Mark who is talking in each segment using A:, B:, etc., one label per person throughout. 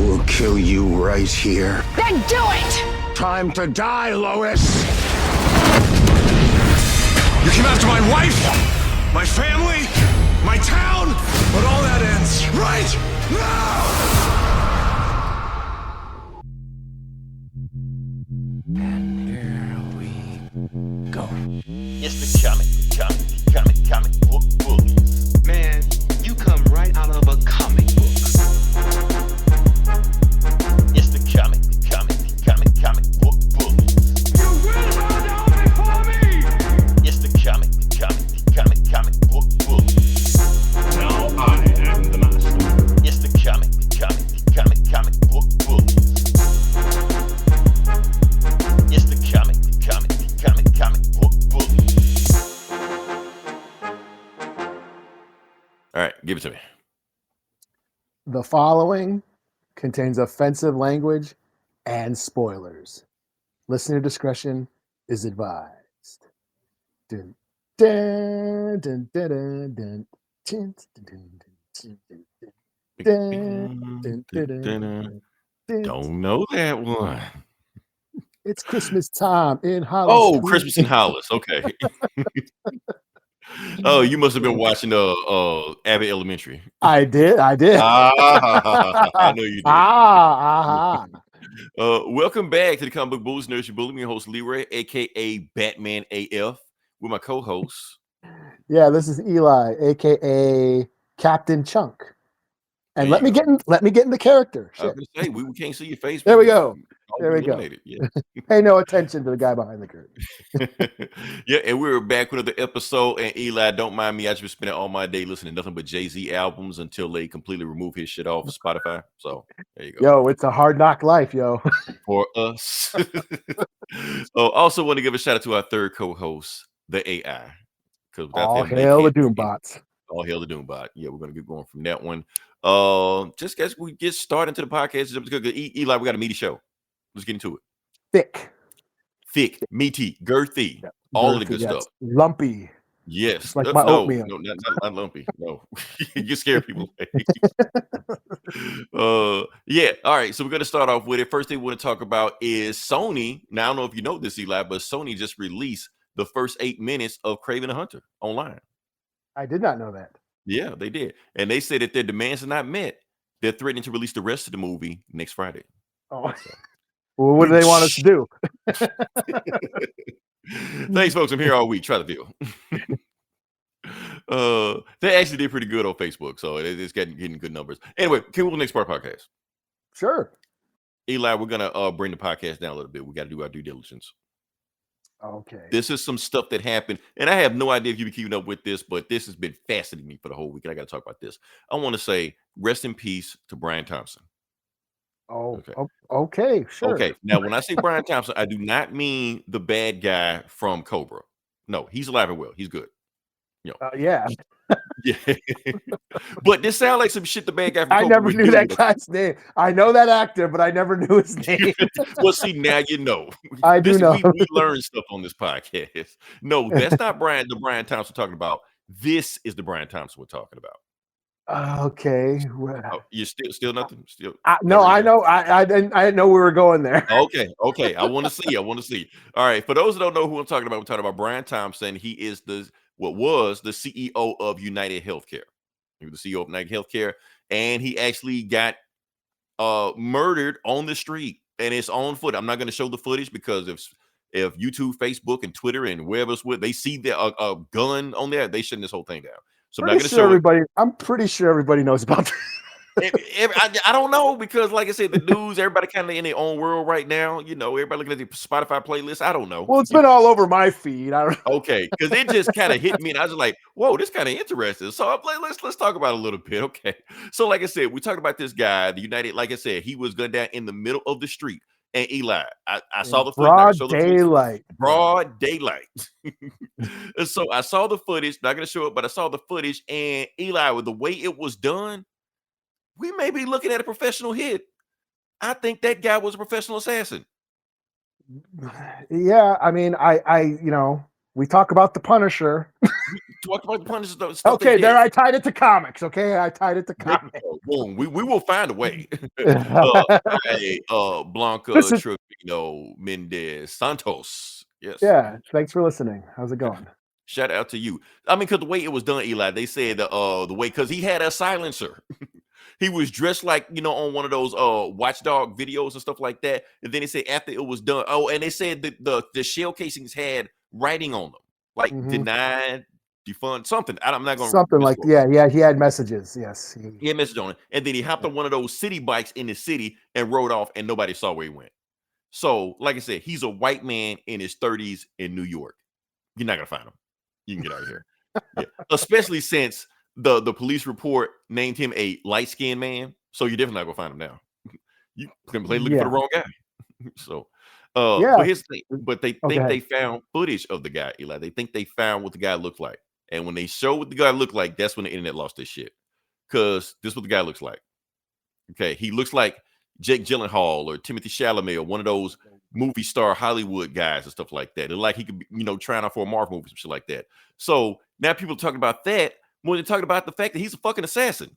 A: will kill you right here.
B: Then do it!
A: Time to die, Lois!
C: You came after my wife, my family, my town, but all that ends right now!
D: And here we go.
E: It's the comic book bullies.
D: Man, you come right out of a comic book.
E: It's the comic book bullies.
C: You will bow down before me!
E: It's the comic book bullies.
C: Now I am the master.
E: It's the comic book bullies. It's the comic book bullies.
F: All right, give it to me.
G: The following contains offensive language and spoilers. Listener discretion is advised. Dun, dun, dun, dun, dun, dun, dun, dun, dun, dun, dun, dun.
F: Don't know that one.
G: It's Christmas time in Hollis.
F: Oh, Christmas in Hollis. Okay. Oh, you must have been watching Abbott Elementary.
G: I did.
F: I know you did. Welcome back to the Comic Book Bullies. Nurse, your bully, me, host Leroy, aka Batman AF, with my co-host.
G: Yeah, this is Eli, aka Captain Chunk. And let me get in the character.
F: I was gonna say we can't see your face.
G: There we go. There we go.
F: Yeah.
G: Pay no attention to the guy behind the curtain.
F: Yeah, and we're back with another episode. And Eli, don't mind me. I just been spending all my day listening to nothing but Jay-Z albums until they completely remove his shit off of Spotify. So there you go.
G: Yo, it's a hard knock life, yo.
F: For us. Also want to give a shout out to our third co-host, the AI. Because
G: all hail the Doombots.
F: All hail the Doombot. Yeah, we're gonna get going from that one. Just as we get started into the podcast, Eli, we got a meaty show. Let's get into it. Thick, meaty, girthy, all of the good stuff.
G: Lumpy.
F: Yes.
G: Just like my oatmeal.
F: No, not lumpy. No. You scare people. Yeah. All right. So we're going to start off with it. First thing we want to talk about is Sony. Now, I don't know if you know this, Eli, but Sony just released the first 8 minutes of Kraven the Hunter online.
G: I did not know that.
F: Yeah, they did. And they said that their demands are not met. They're threatening to release the rest of the movie next Friday.
G: Oh. Well, what do they want us to do?
F: Thanks, folks. I'm here all week. Try the deal. They actually did pretty good on Facebook, so it's getting good numbers. Anyway, can we go to the next part of the podcast?
G: Sure.
F: Eli, we're gonna bring the podcast down a little bit. We got to do our due diligence.
G: Okay.
F: This is some stuff that happened, and I have no idea if you've been keeping up with this, but this has been fascinating me for the whole week, and I got to talk about this. I want to say rest in peace to Brian Thompson.
G: Oh, okay, sure.
F: Okay, now when I say Brian Thompson, I do not mean the bad guy from Cobra. No, he's alive and well. He's good. You know.
G: Yeah.
F: Yeah. But this sounds like some shit the bad guy from
G: I
F: Cobra
G: never
F: would
G: knew
F: do.
G: that guy's name. I know that actor, but I never knew his name.
F: Well, see, now you know.
G: I do know.
F: We learn stuff on this podcast. No, that's not the Brian Thompson we're talking about. This is the Brian Thompson we're talking about.
G: Okay.
F: Oh, you still nothing? Still
G: no, I know. I didn't know we were going there.
F: Okay. I want to see. All right. For those that don't know who I'm talking about, we're talking about Brian Thompson. He is what was the CEO of UnitedHealthcare. He was the CEO of UnitedHealthcare, and he actually got murdered on the street, and it's on foot. I'm not going to show the footage because if YouTube, Facebook, and Twitter and wherever else they see a gun on there, they shut this whole thing down. So I'm not going to show everybody.
G: I'm pretty sure everybody knows about
F: that. I don't know because, like I said, the news, everybody kind of in their own world right now. You know, everybody looking at the Spotify playlist. I don't know.
G: Well, it's been all over my feed. I don't know.
F: Okay, because it just kind of hit me, and I was like, "Whoa, this kind of interesting." So I'm like, let's talk about it a little bit. Okay, so like I said, we talked about this guy, the United. Like I said, he was gunned down in the middle of the street. And Eli, I saw the footage. Broad daylight. And so I saw the footage. Not going to show it, but I saw the footage. And Eli, with the way it was done, we may be looking at a professional hit. I think that guy was a professional assassin.
G: Yeah, I mean, I We talk about the Punisher.
F: Talk about the Punisher stuff.
G: Okay, there I tied it to comics. Okay, I tied it to comics.
F: Boom. We will find a way. Blanca
G: Listen.
F: Trevino Mendez Santos. Yes.
G: Yeah, thanks for listening. How's it going?
F: Shout out to you. I mean, because the way it was done, Eli, they said the way because he had a silencer. He was dressed like, on one of those watchdog videos and stuff like that. And then they said after it was done, and they said that the shell casings had writing on them, like denied, defund, something. I'm not going to
G: something like yeah. He had messages. Yes,
F: he had message on it, and then he hopped on one of those city bikes in the city and rode off, and nobody saw where he went. So, like I said, he's a white man in his 30s in New York. You're not gonna find him. You can get out of here, especially since the police report named him a light-skinned man. So you're definitely not gonna find him now. You can play looking for the wrong guy. So, but here's the thing. But they think they found footage of the guy, Eli. They think they found what the guy looked like, and when they show what the guy looked like, that's when the internet lost their shit. Because this is what the guy looks like. Okay, he looks like Jake Gyllenhaal or Timothy Chalamet or one of those movie star Hollywood guys and stuff like that. They're like he could be, trying out for a Marvel movie, some shit like that. So now people are talking about that more than talking about the fact that he's a fucking assassin.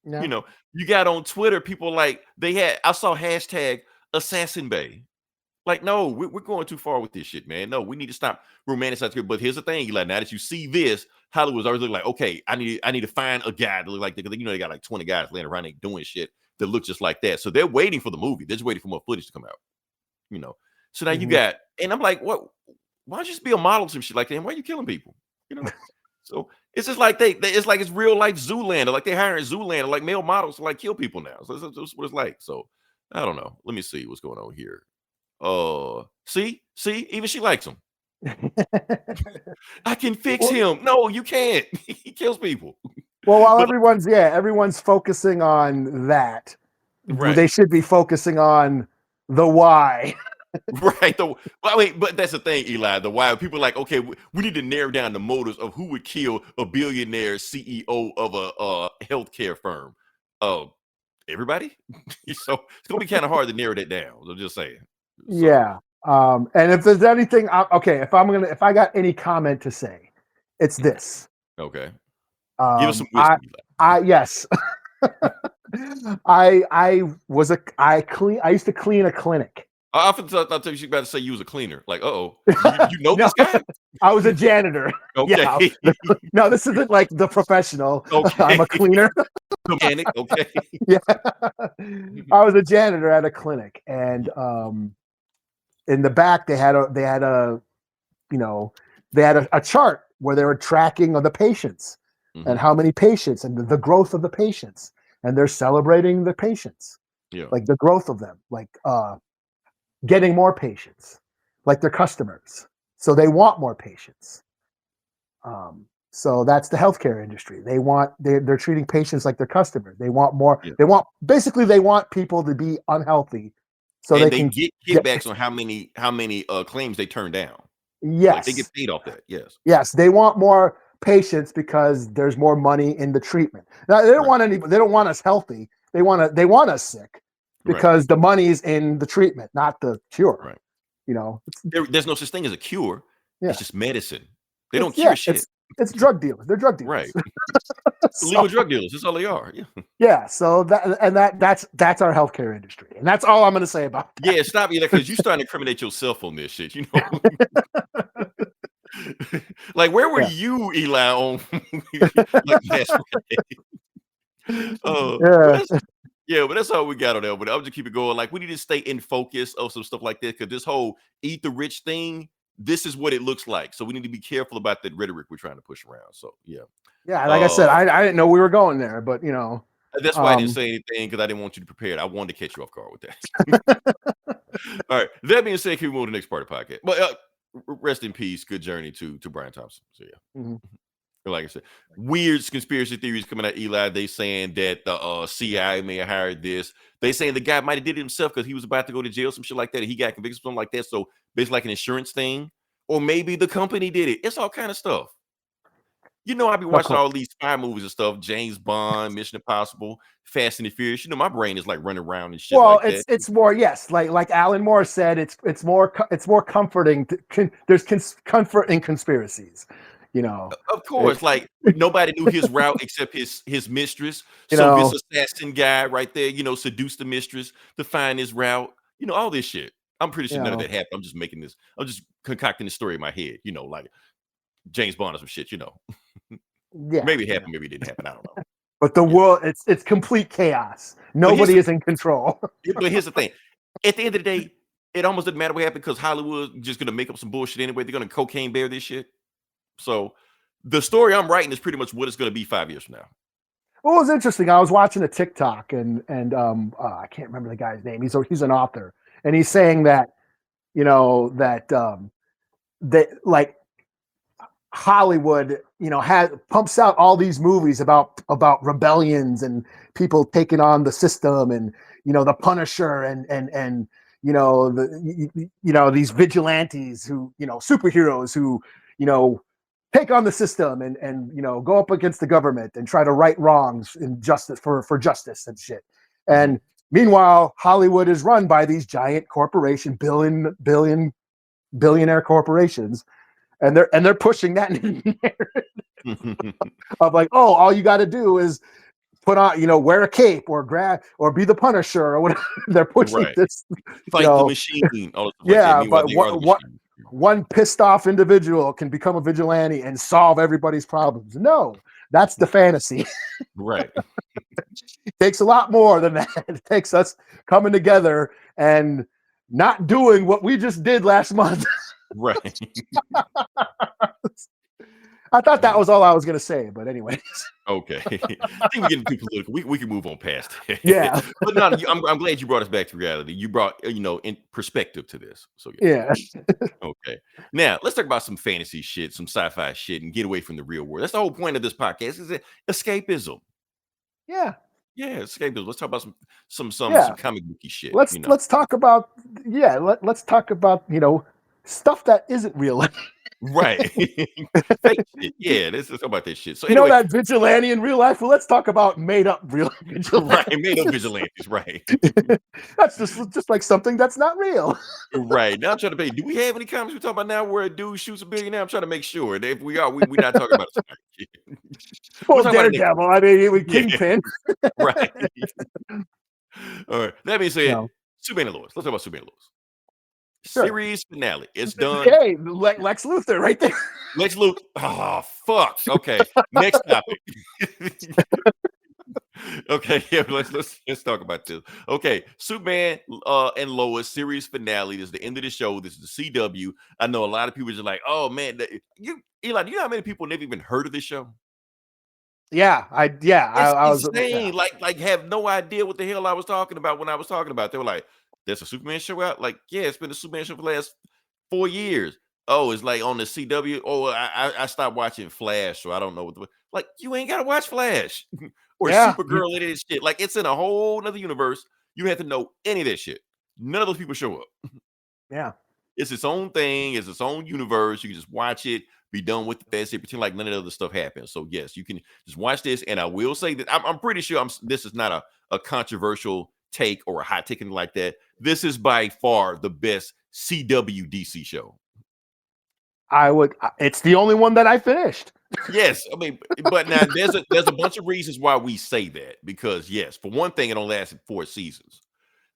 G: Yeah.
F: You got on Twitter people like I saw hashtag Assassin Bay. Like, no, we're going too far with this shit, man. No, we need to stop romanticizing it. But here's the thing, Eli. Now that you see this, Hollywood's always like, okay, I need to find a guy to look like that. Because they got like 20 guys laying around and doing shit that look just like that. So they're waiting for the movie. They're just waiting for more footage to come out. So now you got, and I'm like, what? Why don't you just be a model or some shit like that? And why are you killing people? So it's just like it's like it's real life Zoolander. Like they hiring Zoolander, like male models to like kill people now. So that's what it's like. So I don't know. Let me see what's going on here. See, even she likes him. I can fix him. No, you can't. He kills people.
G: Well, while everyone's focusing on that, they should be focusing on the why.
F: Right. But that's the thing, Eli. The why people are like, okay, we need to narrow down the motives of who would kill a billionaire CEO of a healthcare firm. Everybody. So it's gonna be kind of hard to narrow that down. I'm just saying. So.
G: Yeah. And if there's anything, if I got any comment to say, it's this.
F: Okay. Give us some wisdom.
G: Yes. I used to clean a clinic.
F: I often thought you were about to say you was a cleaner. Like, you know this guy?
G: I was a janitor.
F: Okay.
G: Yeah. No, this isn't like the professional.
F: Okay.
G: I'm a cleaner.
F: Mechanic. Okay.
G: Yeah. I was a janitor at a clinic, and in the back they had a chart where they were tracking the patients and how many patients and the growth of the patients, and they're celebrating the patients, like the growth of them, like getting more patients, like their customers. So they want more patients. So that's the healthcare industry. They're treating patients like their customers. They want more. Yeah. They want people to be unhealthy, so they can
F: get kickbacks on how many claims they turn down.
G: Yes,
F: like they get paid off that.
G: Yes, they want more patients because there's more money in the treatment. Now they don't want They don't want us healthy. They want us sick because the money's in the treatment, not the cure.
F: Right. There's no such thing as a cure.
G: Yeah.
F: It's just medicine. They don't cure shit.
G: It's drug dealers. They're drug dealers.
F: Right. Legal drug dealers. That's all they are. Yeah.
G: Yeah. So that's our healthcare industry. And that's all I'm going to say about that.
F: Yeah. Stop you there, because you're starting to incriminate yourself on this shit. Like, where were you, Eli, on like last Friday? But that's all we got on there. But I'll just keep it going. Like, we need to stay in focus of some stuff like that, because this whole eat the rich thing, this is what it looks like. So we need to be careful about that rhetoric we're trying to push around. So
G: like I said, I didn't know we were going there, but
F: that's why I didn't say anything, because I didn't want you to prepare. I wanted to catch you off guard with that. All right. That being said, can we move to the next part of the podcast? But rest in peace. Good journey to Brian Thompson. So like I said, weird conspiracy theories coming out, Eli. They saying that the CIA may have hired this. They saying the guy might have did it himself because he was about to go to jail, some shit like that. He got convicted, something like that. So basically like an insurance thing. Or maybe the company did it. It's all kind of stuff. You know, I be
G: Of
F: watching
G: course.
F: all these spy movies and stuff, James Bond, Mission Impossible, Fast and the Furious. You know, my brain is like running around and shit
G: Well,
F: like that.
G: it's more, yes, like Alan Moore said, it's more comforting. There's comfort in conspiracies, you know.
F: Of course, like nobody knew his route except his mistress.
G: You
F: So this
G: know,
F: assassin guy right there, you know, seduced the mistress to find his route. You know, all this shit. I'm pretty
G: you
F: sure none of
G: know,
F: that happened. I'm just making this. I'm just concocting the story in my head. You know, like James Bond or some shit. You know,
G: yeah.
F: maybe it happened, maybe it didn't happen. I don't know.
G: But the
F: Yeah.
G: world, it's complete chaos. Nobody is in control.
F: But here's the thing. At the end of the day, it almost doesn't matter what happened because Hollywood just gonna make up some bullshit anyway. They're gonna cocaine bear this shit. So the story I'm writing is pretty much what it's gonna be 5 years from now.
G: What was interesting, I was watching a TikTok and I can't remember the guy's name. He's an author, and he's saying that, you know, that that like Hollywood, you know, pumps out all these movies about rebellions and people taking on the system, and you know, the Punisher and you know, you know, these vigilantes who, you know, superheroes who, you know, take on the system and you know, go up against the government and try to right wrongs in justice for justice and shit. And meanwhile, Hollywood is run by these giant corporation, billionaire corporations, and they're pushing that narrative of like, oh, all you got to do is put on, you know, wear a cape or grab or be the Punisher or whatever. They're pushing this,
F: Fight
G: you know,
F: the machine. All
G: yeah,
F: like
G: but one pissed off individual can become a vigilante and solve everybody's problems. No, that's the fantasy.
F: Right.
G: It takes a lot more than that. It takes us coming together and not doing what we just did last month.
F: Right.
G: I thought that was all I was going to say, but anyways.
F: Okay. I think we're getting too political. We can move on past it.
G: Yeah.
F: But no, I'm glad you brought us back to reality. You brought, you know, in perspective to this. So
G: Yeah.
F: Okay. Now let's talk about some fantasy shit, some sci-fi shit, and get away from the real world. That's the whole point of this podcast, is escapism.
G: Yeah.
F: Yeah, escapism. Let's talk about some comic booky shit.
G: Let's talk about let's talk about, you know, stuff that isn't real.
F: Right. Fake shit. Yeah, let's talk about this shit. So
G: you
F: anyway,
G: know that vigilante in real life? Well, let's talk about made up real vigilantes.
F: right, made up vigilantes, right.
G: That's just like something that's not real.
F: Right. Now I'm trying to pay. Do we have any comments we talk about now where a dude shoots a billionaire? I'm trying to make sure that if we are, we're not talking about it.
G: Well, Daredevil. I mean, with Kingpin.
F: Right. All right. That being said,
G: No.
F: Superman and Lois. Let's talk about Superman and Lois.
G: Sure.
F: Series finale. It's done.
G: Hey, Lex Luthor right there.
F: Lex Luthor. Oh, fuck. Okay. Next topic. Okay, yeah, let's talk about this. Okay, Superman and Lois series finale. This is the end of the show. This is the CW. I know a lot of people are just like, oh man, Eli, do you know how many people never even heard of this show?
G: Yeah, I was
F: insane. Like have no idea what the hell I was talking about when I was talking about it. They were like, there's a Superman show out? Like, yeah, it's been a Superman show for the last 4 years. Oh, it's like on the CW. Oh, I stopped watching Flash, so I don't know like you ain't gotta watch Flash or Supergirl, any of this shit. Like it's in a whole nother universe. You have to know any of that shit. None of those people show up.
G: Yeah.
F: It's its own thing, it's its own universe. You can just watch it, be done with the fantasy, pretend like none of the other stuff happens. So yes, you can just watch this. And I will say that I'm pretty sure this is not a controversial take or a hot take like that. This is by far the best CW DC show.
G: It's the only one that I finished.
F: Yes, I mean, but now there's a bunch of reasons why we say that, because yes, for one thing, it only lasted 4 seasons.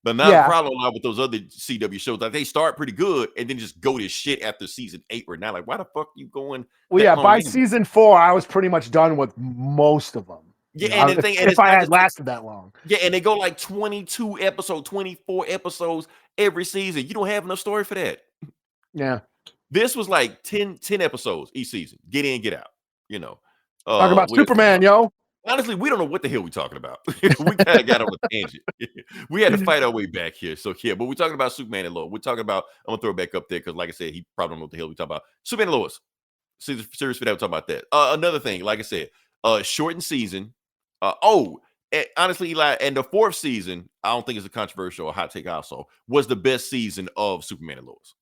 F: But now the problem with those other CW shows, like they start pretty good and then just go to shit after season 8 or 9. Like, why the fuck you going?
G: Well, yeah, by season 4, I was pretty much done with most of them.
F: Yeah, and the thing,
G: if I had lasted that long.
F: Yeah, and they go like 22 episodes, 24 episodes every season. You don't have enough story for that.
G: Yeah.
F: This was like 10 episodes each season. Get in, get out. You know.
G: Talk about Superman, yo.
F: Honestly, we don't know what the hell we're talking about. We kind of got on a tangent. We had to fight our way back here. So, yeah, but we're talking about Superman and Lois. We're talking about, I'm going to throw it back up there because, like I said, he probably don't know what the hell we talking about. Superman and Lois. Series finale, we're talking about that. Another thing, like I said, shortened season. Honestly, Eli, and the 4th season, I don't think it's a controversial or hot take also, was the best season of Superman and Lois.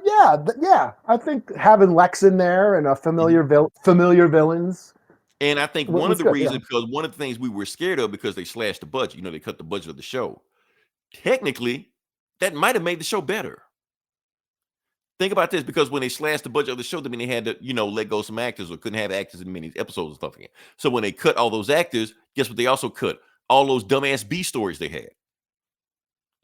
G: Yeah. I think having Lex in there and a familiar villains.
F: And I think one of
G: was
F: the
G: good, yeah.
F: reasons, because one of the things we were scared of, because they slashed the budget, they cut the budget of the show. Technically, that might have made the show better. Think about this, because when they slashed the budget of the show, I mean, they had to, let go some actors, or couldn't have actors in many episodes and stuff again. So when they cut all those actors, guess what they also cut? All those dumbass B stories they had.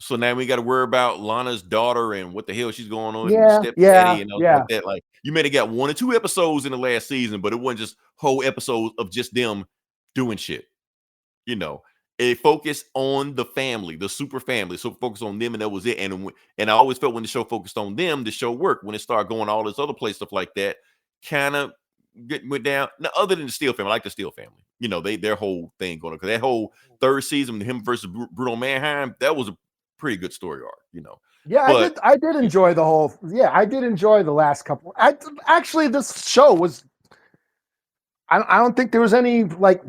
F: So now we got to worry about Lana's daughter and what the hell she's going on, and stepdaddy and all like that. Like, you may have got 1 or 2 episodes in the last season, but it wasn't just whole episodes of just them doing shit. It focused on the family, the super family. So focus on them, and that was it. And I always felt when the show focused on them, the show worked. When it started going all this other place stuff like that, kind of went down. Now, other than the Steel family, I like the Steel family. Their whole thing going on, because that whole 3rd season, him versus Bruno Mannheim, that was a pretty good story arc.
G: Yeah, but I did enjoy the whole. Yeah, I did enjoy the last couple. Actually, this show was. I don't think there was any like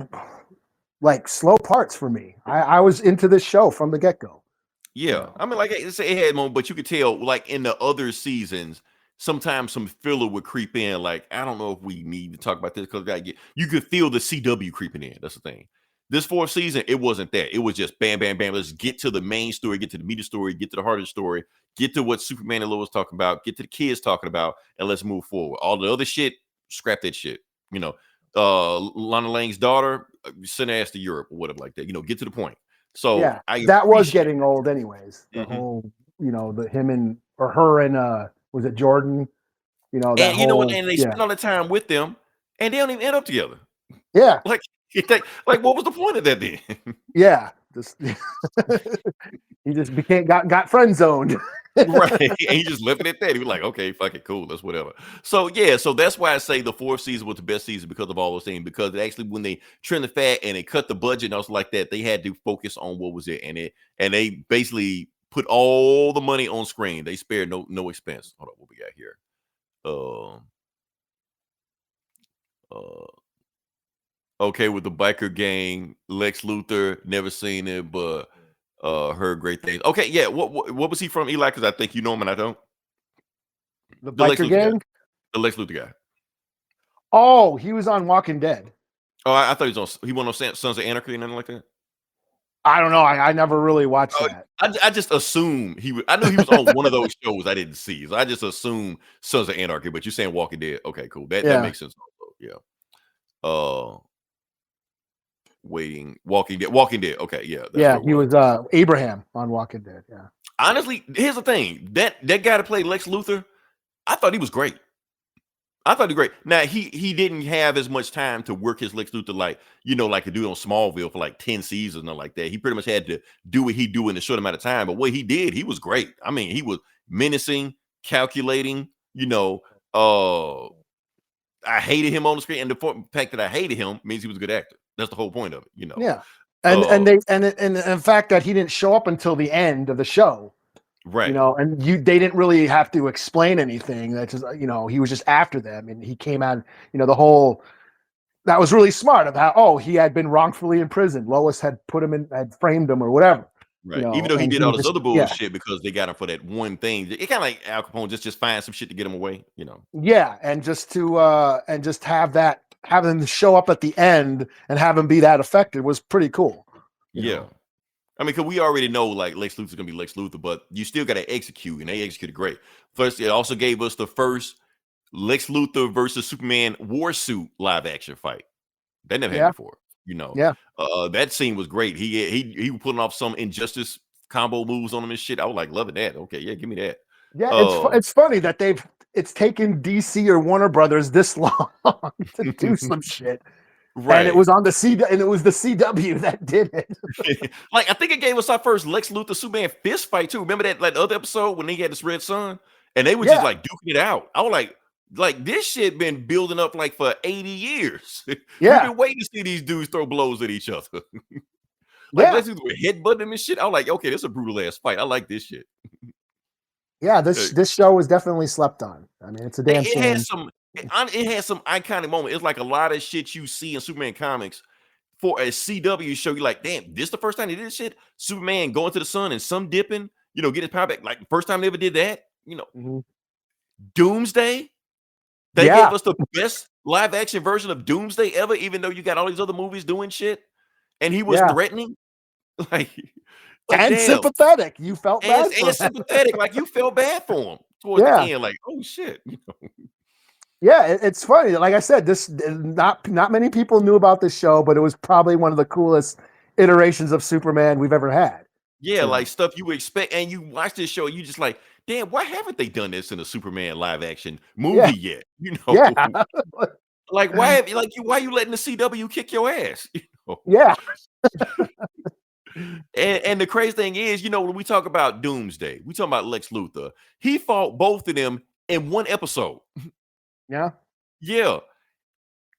G: slow parts for me. I was into this show from the get-go.
F: Yeah. I mean, like I say, it had moments, but you could tell, like in the other seasons, sometimes some filler would creep in. Like, I don't know if we need to talk about this, because you could feel the CW creeping in. That's the thing. This 4th season, it wasn't that. It was just bam, bam, bam. Let's get to the main story, get to the meat of the story, get to the heart of the story, get to what Superman and Lois talking about, get to the kids talking about, and let's move forward. All the other shit, scrap that shit. Lana Lang's daughter, send her ass to Europe or whatever like that. Get to the point. So
G: yeah, that was getting old anyways. The whole, the him and or her and was it Jordan?
F: And they spend all the time with them, and they don't even end up together.
G: Yeah,
F: like what was the point of that then?
G: Yeah, he just got friend zoned.
F: Right, and he just left it at that. He was like, okay, fuck it, cool, that's whatever. So so that's why I say the 4th season was the best season, because of all those things. Because actually, when they trimmed the fat and they cut the budget and also like that, they had to focus on what was it, and they basically put all the money on screen. They spared no expense. Hold on, what we got here? Okay, with the biker gang, Lex Luthor, never seen it, but heard great things. Okay, yeah. What was he from, Eli? Because I think you know him and I don't.
G: The biker gang?
F: The Lex Luthor guy.
G: Oh, he was on Walking Dead.
F: Oh, I thought he went on Sons of Anarchy and nothing like that.
G: I don't know. I never really watched that.
F: I just assumed he was. I knew he was on one of those shows I didn't see, so I just assumed Sons of Anarchy. But you're saying Walking Dead? Okay, cool. That makes sense. Yeah. Walking Dead. Okay, yeah.
G: He was Abraham on Walking Dead. Yeah.
F: Honestly, here's the thing. That guy to play Lex Luthor, I thought he was great. Now he didn't have as much time to work his Lex Luthor like to do on Smallville for like 10 seasons or like that. He pretty much had to do what he do in a short amount of time. But what he did, he was great. I mean, he was menacing, calculating. I hated him on the screen, and the fact that I hated him means he was a good actor. That's the whole point of it.
G: Yeah, and the fact that he didn't show up until the end of the show.
F: Right.
G: And they didn't really have to explain anything. That's just, he was just after them, and he came out, the whole, that was really smart of how, he had been wrongfully imprisoned. Lois had had framed him or whatever.
F: Right. Even though he did all this other bullshit because they got him for that one thing. It kind of like Al Capone, just find some shit to get him away,
G: Yeah. And just to, have them show up at the end and have him be that affected was pretty cool.
F: Yeah. I mean, because we already know like Lex Luthor's gonna be Lex Luthor, but you still gotta execute, and they executed great. First, it also gave us the first Lex Luthor versus Superman war suit live action fight. That never happened before,
G: Yeah.
F: That scene was great. He was putting off some Injustice combo moves on him and shit. I was like loving that. Okay, yeah, give me that.
G: Yeah, it's funny that it's taken DC or Warner Brothers this long to do some shit. Right. And it was on the CW that did it.
F: Like, I think it gave us our first Lex Luthor Superman fist fight too. Remember that other episode when he had this red sun and they were just like duking it out? I was like this shit been building up like for 80 years.
G: Yeah.
F: We've been waiting to see these dudes throw blows at each other. Lex Luthor were headbutting him and shit. I was like, okay, this is a brutal ass fight. I like this shit.
G: Yeah, this show was definitely slept on. I mean, it's a damn shame.
F: It has some iconic moments. It's like a lot of shit you see in Superman comics for a CW show. You're like, damn, this the first time they did this shit? Superman going to the sun and sun dipping, get his power back. Like, first time they ever did that,
G: Mm-hmm.
F: Doomsday. They
G: Yeah.
F: gave us the best live action version of Doomsday ever, even though you got all these other movies doing shit, and he was threatening, like
G: and
F: damn,
G: sympathetic. You felt
F: and,
G: bad for
F: and
G: him.
F: sympathetic, like you felt bad for him towards the
G: Yeah.
F: end, like oh shit.
G: Yeah, it's funny. Like I said, this not many people knew about this show, but it was probably one of the coolest iterations of Superman we've ever had.
F: Yeah,
G: You know?
F: like stuff you would expect, and you watch this show, you just like, damn, why haven't they done this in a Superman live action movie yet? You know,
G: Yeah.
F: like why you letting the CW kick your ass? You know?
G: Yeah.
F: And the crazy thing is, you know, when we talk about Doomsday, we talk about Lex Luthor. He fought both of them in one episode.
G: Yeah.
F: Yeah.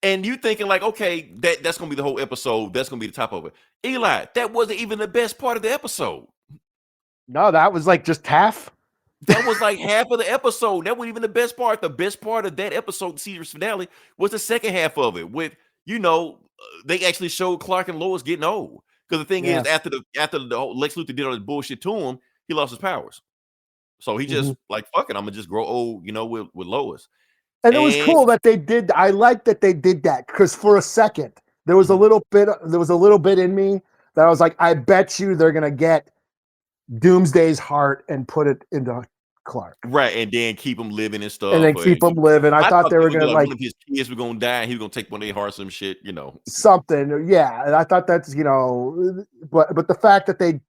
F: And you thinking like, okay, that's gonna be the whole episode. That's gonna be the top of it. Eli, that wasn't even the best part of the episode.
G: No, that was like just half.
F: That was like half of the episode. That wasn't even the best part. The best part of that episode, the series finale, was the second half of it. With they actually showed Clark and Lois getting old. Because the thing is, after the whole Lex Luthor did all this bullshit to him, he lost his powers. So he just like, fuck it, I'm gonna just grow old, with Lois.
G: And it was cool that they did. I like that they did that because for a second there was a little bit in me that I was like, I bet you they're gonna get Doomsday's heart and put it into Clark,
F: right? And then keep him living and stuff,
G: and then keep him living. I thought they were gonna like
F: one of his kids were gonna die, and he was gonna take one of their hearts, some shit,
G: something. Yeah, and I thought that's but the fact that they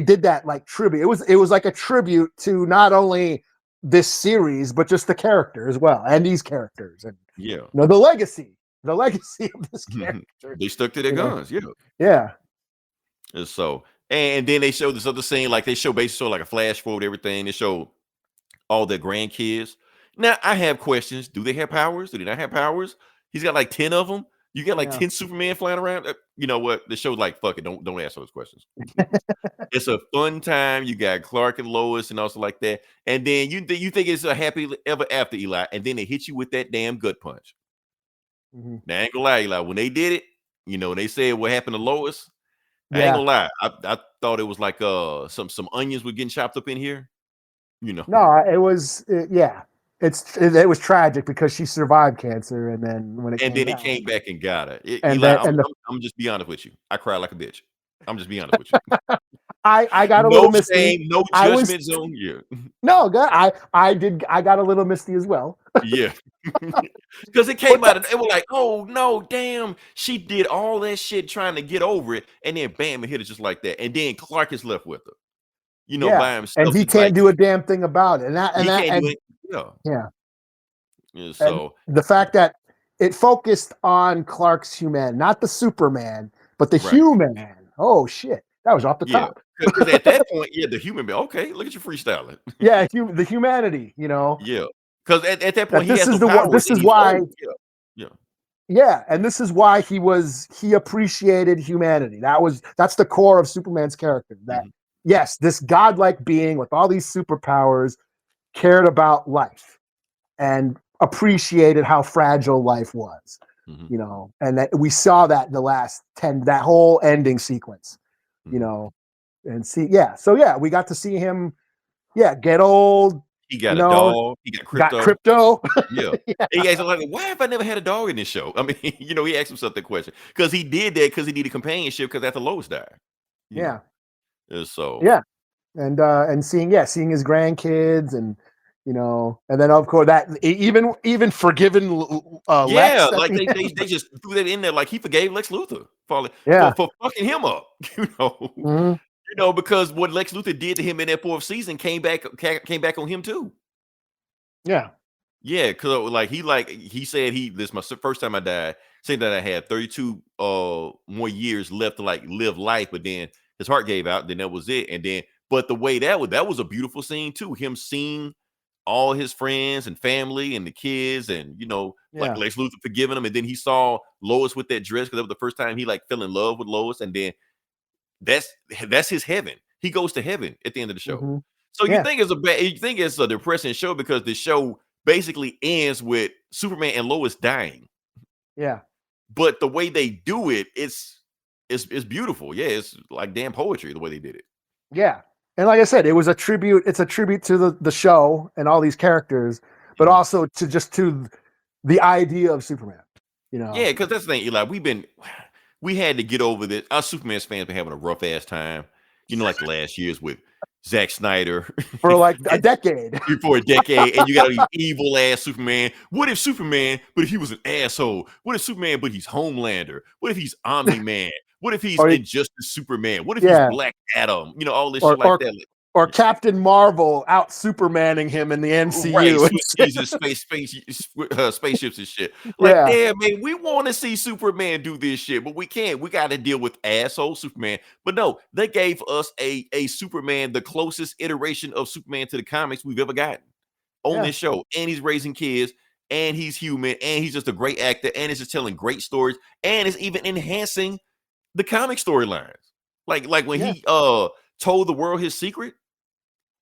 G: did that like tribute, it was like a tribute to not only this series but just the character as well, and these characters, and the legacy of this character.
F: They stuck to their guns.
G: Yeah.
F: And so, and then they showed this other scene, like they basically like a flash forward, everything. They show all their grandkids. Now I have questions. Do they have powers? Do they not have powers? He's got like 10 of them. You got like 10 Superman flying around. You know what? The show's like, fuck it. Don't ask those questions. It's a fun time. You got Clark and Lois and also like that. And then you think it's a happy ever after, Eli. And then they hit you with that damn gut punch. Now, I ain't gonna lie, Eli. When they did it, they said what happened to Lois. I ain't gonna lie. I thought it was like some onions were getting chopped up in here.
G: No, it was it was tragic because she survived cancer, and then when it
F: came back and got her.
G: Eli,
F: I'm just be honest with you. I cried like a bitch. I'm just be honest with you.
G: I got a little misty.
F: No judgment zone. Yeah.
G: No, I got a little misty as well.
F: Yeah. Because it came out and it was like, oh no, damn, she did all that shit trying to get over it, and then bam, it hit her just like that. And then Clark is left with her. By himself.
G: And he can't do a damn thing about it.
F: So
G: the fact that it focused on Clark's human, not the Superman, but the human. Oh shit. That was off the top.
F: Because at that point, the human, okay, look at you freestyling.
G: The humanity,
F: Yeah. Because at that point,
G: this is why. And this is why he appreciated humanity. That's the core of Superman's character. That yes, this godlike being with all these superpowers cared about life and appreciated how fragile life was. And that we saw that in the last 10, that whole ending sequence, and see, so we got to see him, get old.
F: He got a dog. He got
G: crypto.
F: Yeah. He asked him like, why have I never had a dog in this show? I mean, he asked himself that question because he did that because he needed companionship because after Lois died. And so
G: and seeing his grandkids and and then of course that even forgiven Lex,
F: like they just threw that in there, like he forgave Lex Luthor for fucking him up, because what Lex Luthor did to him in that fourth season came back on him too. Because he said this is my first time I died, saying that I had 32 more years left to live life, but then his heart gave out, then that was it. And then but the way that was a beautiful scene too, him seeing all his friends and family and the kids and like Lex Luthor forgiving him, and then he saw Lois with that dress because that was the first time he fell in love with Lois, and then that's his heaven. He goes to heaven at the end of the show. So you think it's a depressing show because the show basically ends with Superman and Lois dying. But the way they do it, it's beautiful. It's like damn poetry the way they did it.
G: And like I said, it was a tribute. It's a tribute to the show and all these characters, but also to the idea of Superman. You know?
F: Yeah, because that's the thing, Eli. We had to get over this. Our Superman fans been having a rough ass time. You know, like the last years with Zack Snyder
G: for like a decade.
F: For a decade, and you got these evil ass Superman. What if Superman, but if he was an asshole? What if Superman, but he's Homelander? What if he's Omni-Man? What if he's Injustice Superman? What if he's Black Adam? You know, all this shit like that.
G: Or Captain Marvel out Supermaning him in the MCU.
F: Right, using spaceships and shit. Like, damn, man, we want to see Superman do this shit, but we can't. We got to deal with asshole Superman. But no, they gave us a Superman, the closest iteration of Superman to the comics we've ever gotten on this show. And he's raising kids, and he's human, and he's just a great actor, and it's just telling great stories, and it's even enhancing the comic storylines. Like when he told the world his secret.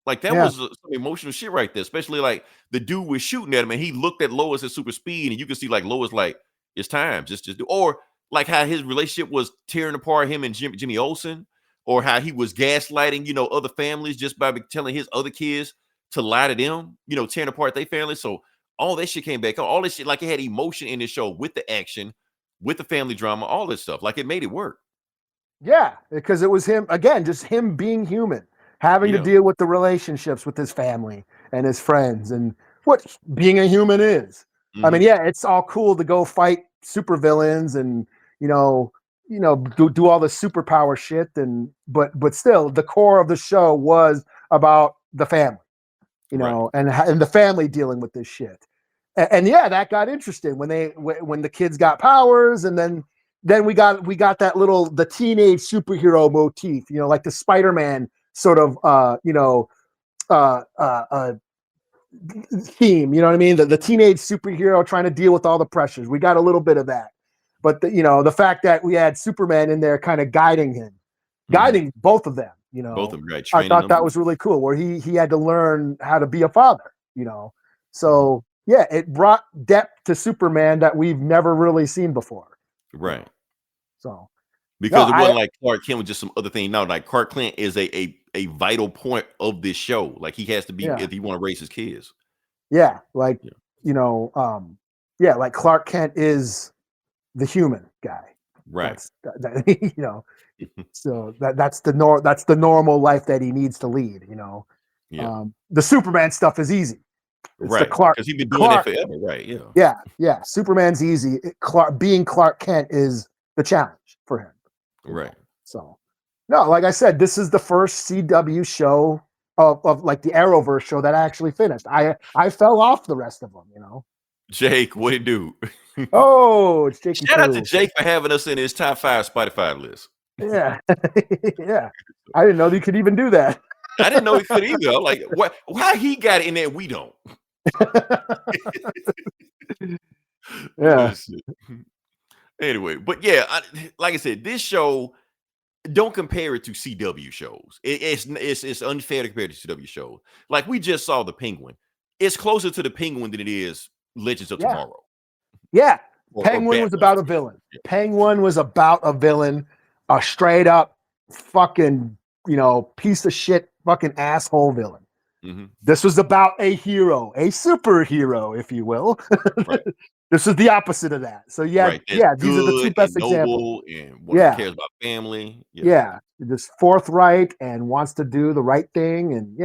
F: Like that was some emotional shit right there, especially like the dude was shooting at him and he looked at Lois at super speed and you can see like Lois like, it's time, just do. Or like how his relationship was tearing apart him and Jimmy Olsen, or how he was gaslighting, you know, other families just by telling his other kids to lie to them, you know, tearing apart their family. So all that shit came back on. All this shit, like it had emotion in the show with the action, with the family drama, all this stuff. Like it made it work.
G: Yeah, because it was him, again, just him being human. Having to deal with the relationships with his family and his friends and what being a human is. I mean, it's all cool to go fight supervillains and do all the superpower shit but still the core of the show was about the family, and the family dealing with this shit. And that got interesting when the kids got powers, and then we got the teenage superhero motif, like the Spider-Man sort of theme, you know what I mean? The teenage superhero trying to deal with all the pressures. We got a little bit of that, but the fact that we had Superman in there kind of guiding both of them,
F: both of them, right?
G: I thought that was really cool, where he had to learn how to be a father, So it brought depth to Superman that we've never really seen before,
F: right?
G: So.
F: Because it wasn't like Clark Kent was just some other thing. No, like Clark Kent is a vital point of this show. Like he has to be if he want to raise his kids.
G: Yeah, like like Clark Kent is the human guy,
F: right?
G: So that's the normal life that he needs to lead. The Superman stuff is easy,
F: right? Because he's been doing it forever, right?
G: Yeah. Superman's easy. Being Clark Kent is the challenge for him.
F: Right.
G: So, no, like I said, this is the first CW show of like the Arrowverse show that I actually finished. I fell off the rest of them,
F: Jake, what it do?
G: Oh, it's Jake.
F: Shout out to Jake for having us in his top 5 Spotify list.
G: Yeah. Yeah. I didn't know you could even do that.
F: I didn't know he could either. I'm like, what? Why he got it in there? We don't.
G: Yeah.
F: Anyway, but like I said, this show, don't compare it to CW shows. It's unfair to compare it to CW shows. Like we just saw the Penguin. It's closer to the Penguin than it is Legends of Tomorrow.
G: Yeah, Penguin was about a villain. Yeah. Penguin was about a villain, a straight up fucking piece of shit fucking asshole villain. Mm-hmm. This was about a hero, a superhero, if you will. Right. This is the opposite of that. So these are the two best examples.
F: And cares about family.
G: Yeah, just forthright and wants to do the right thing. And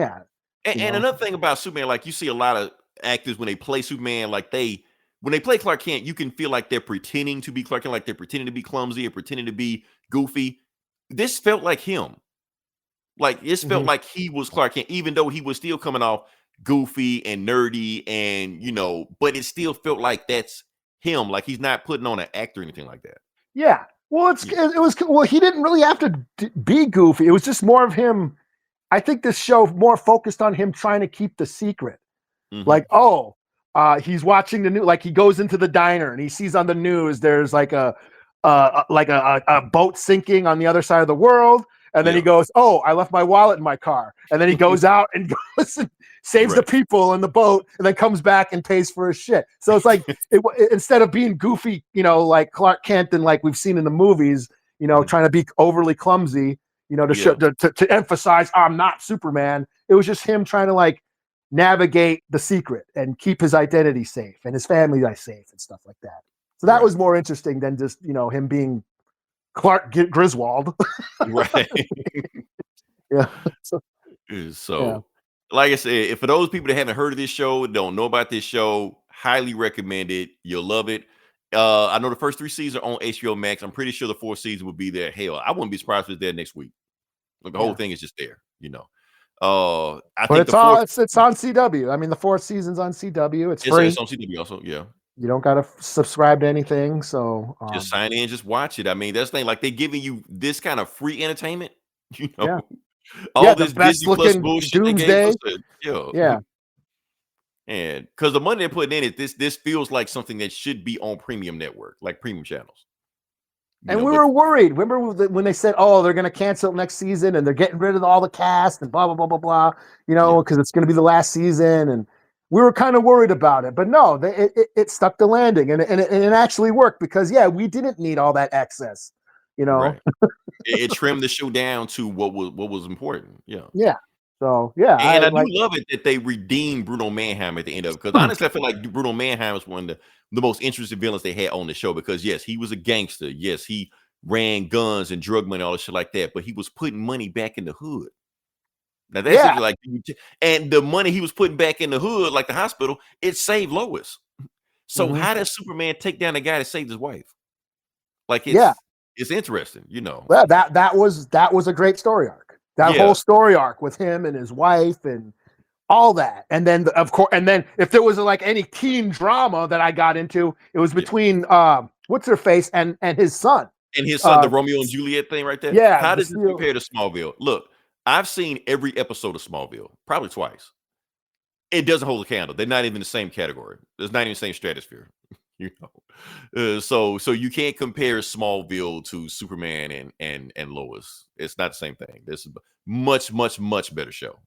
F: and another thing about Superman, like you see a lot of actors when they play Superman, like when they play Clark Kent, you can feel like they're pretending to be Clark Kent, like they're pretending to be clumsy or pretending to be goofy. This felt like him. Like it felt like he was Clark Kent, even though he was still coming off goofy and nerdy and but it still felt like that's him. Like he's not putting on an act or anything like that.
G: Yeah. Well, he didn't really have to be goofy. It was just more of him. I think this show more focused on him trying to keep the secret. Mm-hmm. Like, he's watching the news. Like he goes into the diner and he sees on the news there's like a boat sinking on the other side of the world. And then he goes, "Oh, I left my wallet in my car." And then he goes out and goes and saves the people in the boat, and then comes back and pays for his shit. So it's like instead of being goofy, like Clark Kent and like we've seen in the movies, trying to be overly clumsy, to show to emphasize I'm not Superman. It was just him trying to like navigate the secret and keep his identity safe and his family life safe and stuff like that. So that was more interesting than just him being Clark Griswold.
F: Right.
G: Yeah.
F: So, like I said, for those people that haven't heard of this show, don't know about this show, highly recommend it. You'll love it. I know the first 3 seasons are on HBO Max. I'm pretty sure the 4th season will be there. Hell, I wouldn't be surprised if it's there next week. Like the whole thing is just there, I think
G: it's on CW. I mean, the 4th season's on CW. It's free.
F: It's on CW also. Yeah.
G: You don't got to subscribe to anything. So
F: just sign in, just watch it. I mean, that's the thing. Like they're giving you this kind of free entertainment, all this Disney Plus bullshit.
G: Doomsday.
F: Yeah. And because the money they're putting in it, this feels like something that should be on premium network, like premium channels.
G: And we were worried. Remember when they said, "Oh, they're going to cancel next season and they're getting rid of all the cast and blah blah blah blah blah," because it's going to be the last season, and we were kind of worried about it. But no, it stuck the landing, and it actually worked because we didn't need all that excess,
F: Right. It trimmed the show down to what was important.
G: Yeah. So
F: and I do love it that they redeemed Bruno Mannheim at the end of it, because honestly, I feel like Bruno Mannheim was one of the most interesting villains they had on the show, because yes, he was a gangster. Yes, he ran guns and drug money, all this shit like that, but he was putting money back in the hood. Now that's like, and the money he was putting back in the hood, like the hospital, it saved Lois. So how does Superman take down the guy that saved his wife? Like it's interesting,
G: Well, that was a great story arc. That whole story arc with him and his wife and all that. And then of course, if there was like any teen drama that I got into, it was between what's her face and his son.
F: And his son, the Romeo and Juliet thing right there.
G: Yeah.
F: How does it compare to Smallville? Look, I've seen every episode of Smallville, probably twice. It doesn't hold a candle. They're not even the same category. It's not even the same stratosphere. So you can't compare Smallville to Superman and Lois. It's not the same thing. This is a much better show.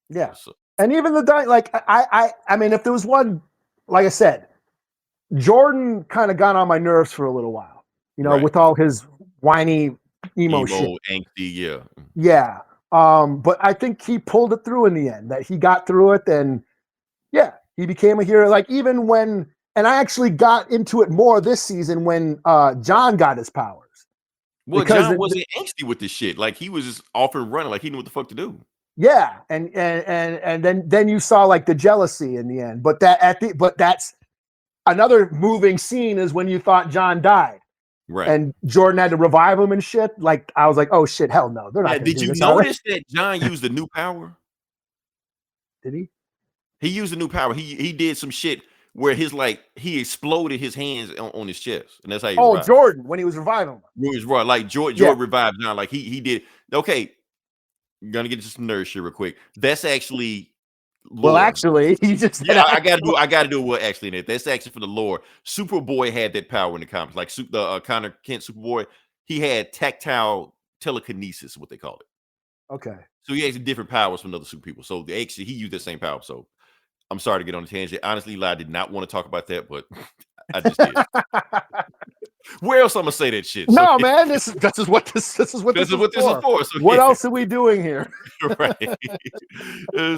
G: Yeah. So. And even like I mean, if there was one, like I said, Jordan kind of got on my nerves for a little while, with all his whiny emo shit.
F: Angsty,
G: yeah. But I think he pulled it through in the end. That he got through it, and he became a hero. Like even when, and I actually got into it more this season when John got his powers.
F: Well, John wasn't angsty with this shit. Like he was just off and running, like he knew what the fuck to do.
G: Yeah, and then you saw like the jealousy in the end. But that's another moving scene is when you thought John died.
F: Right.
G: And Jordan had to revive him and shit. Like I was like, oh shit, hell no. They're not.
F: Did you notice that John used the new power?
G: Did he?
F: He used the new power. He did some shit where he exploded his hands on his chest, and that's how he revived.
G: Jordan, when he was reviving him.
F: When he was right, like Jordan revived John, like he did. Okay, I'm gonna get to some nerd shit real quick. That's actually lore.
G: Well, actually, he just
F: I gotta do what actually in it. That's actually for the lore. Superboy had that power in the comics, like the Connor Kent Superboy. He had tactile telekinesis, what they call it.
G: Okay.
F: So he has different powers from other super people. So he used the same power. So I'm sorry to get on a tangent. Honestly, Eli, I did not want to talk about that, but I just did. Where else I'm gonna say that shit?
G: No, man, this is what this is for. So, what else are we doing here?
F: Right.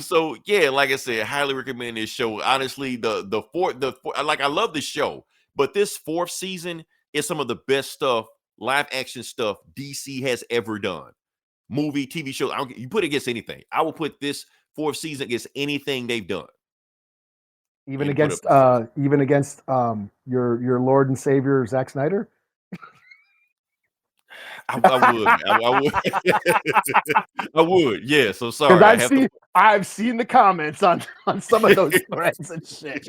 F: So yeah, like I said, highly recommend this show. Honestly, the fourth, like I love this show, but this 4th season is some of the best stuff, live action stuff DC has ever done. Movie, TV show. You put it against anything. I will put this 4th season against anything they've done.
G: Even against your Lord and Savior Zack Snyder.
F: I would. I would. Yeah. So sorry.
G: I've seen the comments on some of those threads and shit.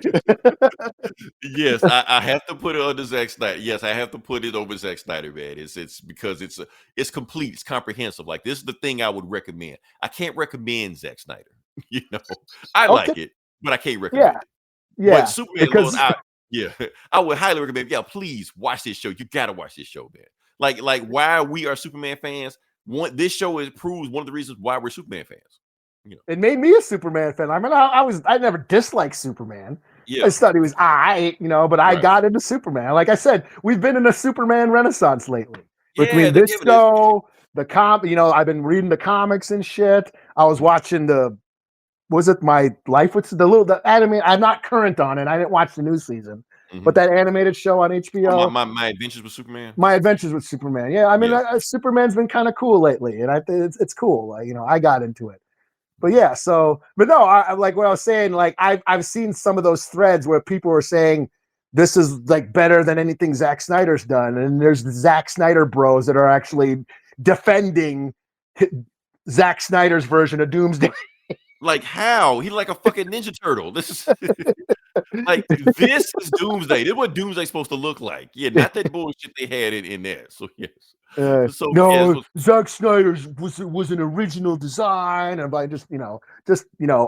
F: Yes, I have to put it under Zack Snyder. Yes, I have to put it over Zack Snyder, man. It's because it's complete, it's comprehensive. Like this is the thing I would recommend. I can't recommend Zack Snyder. I like it, but I can't recommend it.
G: Yeah,
F: but Superman, I would highly recommend. Yeah, please watch this show. You gotta watch this show, man. Like why we are Superman fans. This show proves one of the reasons why we're Superman fans.
G: It made me a Superman fan. I mean, I never disliked Superman. Yeah. I just thought he was but I got into Superman. Like I said, we've been in a Superman renaissance lately.
F: Yeah,
G: Between
F: they're
G: this
F: giving us.
G: show, I've been reading the comics and shit. I was watching was it My Life with the anime? I'm not current on it. I didn't watch the new season, but that animated show on
F: Oh,
G: HBO,
F: my Adventures with Superman.
G: My Adventures with Superman. Yeah, I mean,
F: Yeah.
G: Superman's been kind of cool lately, and I think it's cool. I got into it. But yeah, but no, I like what I was saying. Like I've seen some of those threads where people are saying this is like better than anything Zack Snyder's done, and there's the Zack Snyder bros that are actually defending Zack Snyder's version of Doomsday.
F: Like how? He's like a fucking Ninja Turtle. This is like this is Doomsday. This is what Doomsday's supposed to look like. Yeah, not that bullshit they had in there. So yes.
G: No, Zack Snyder's was an original design, and by just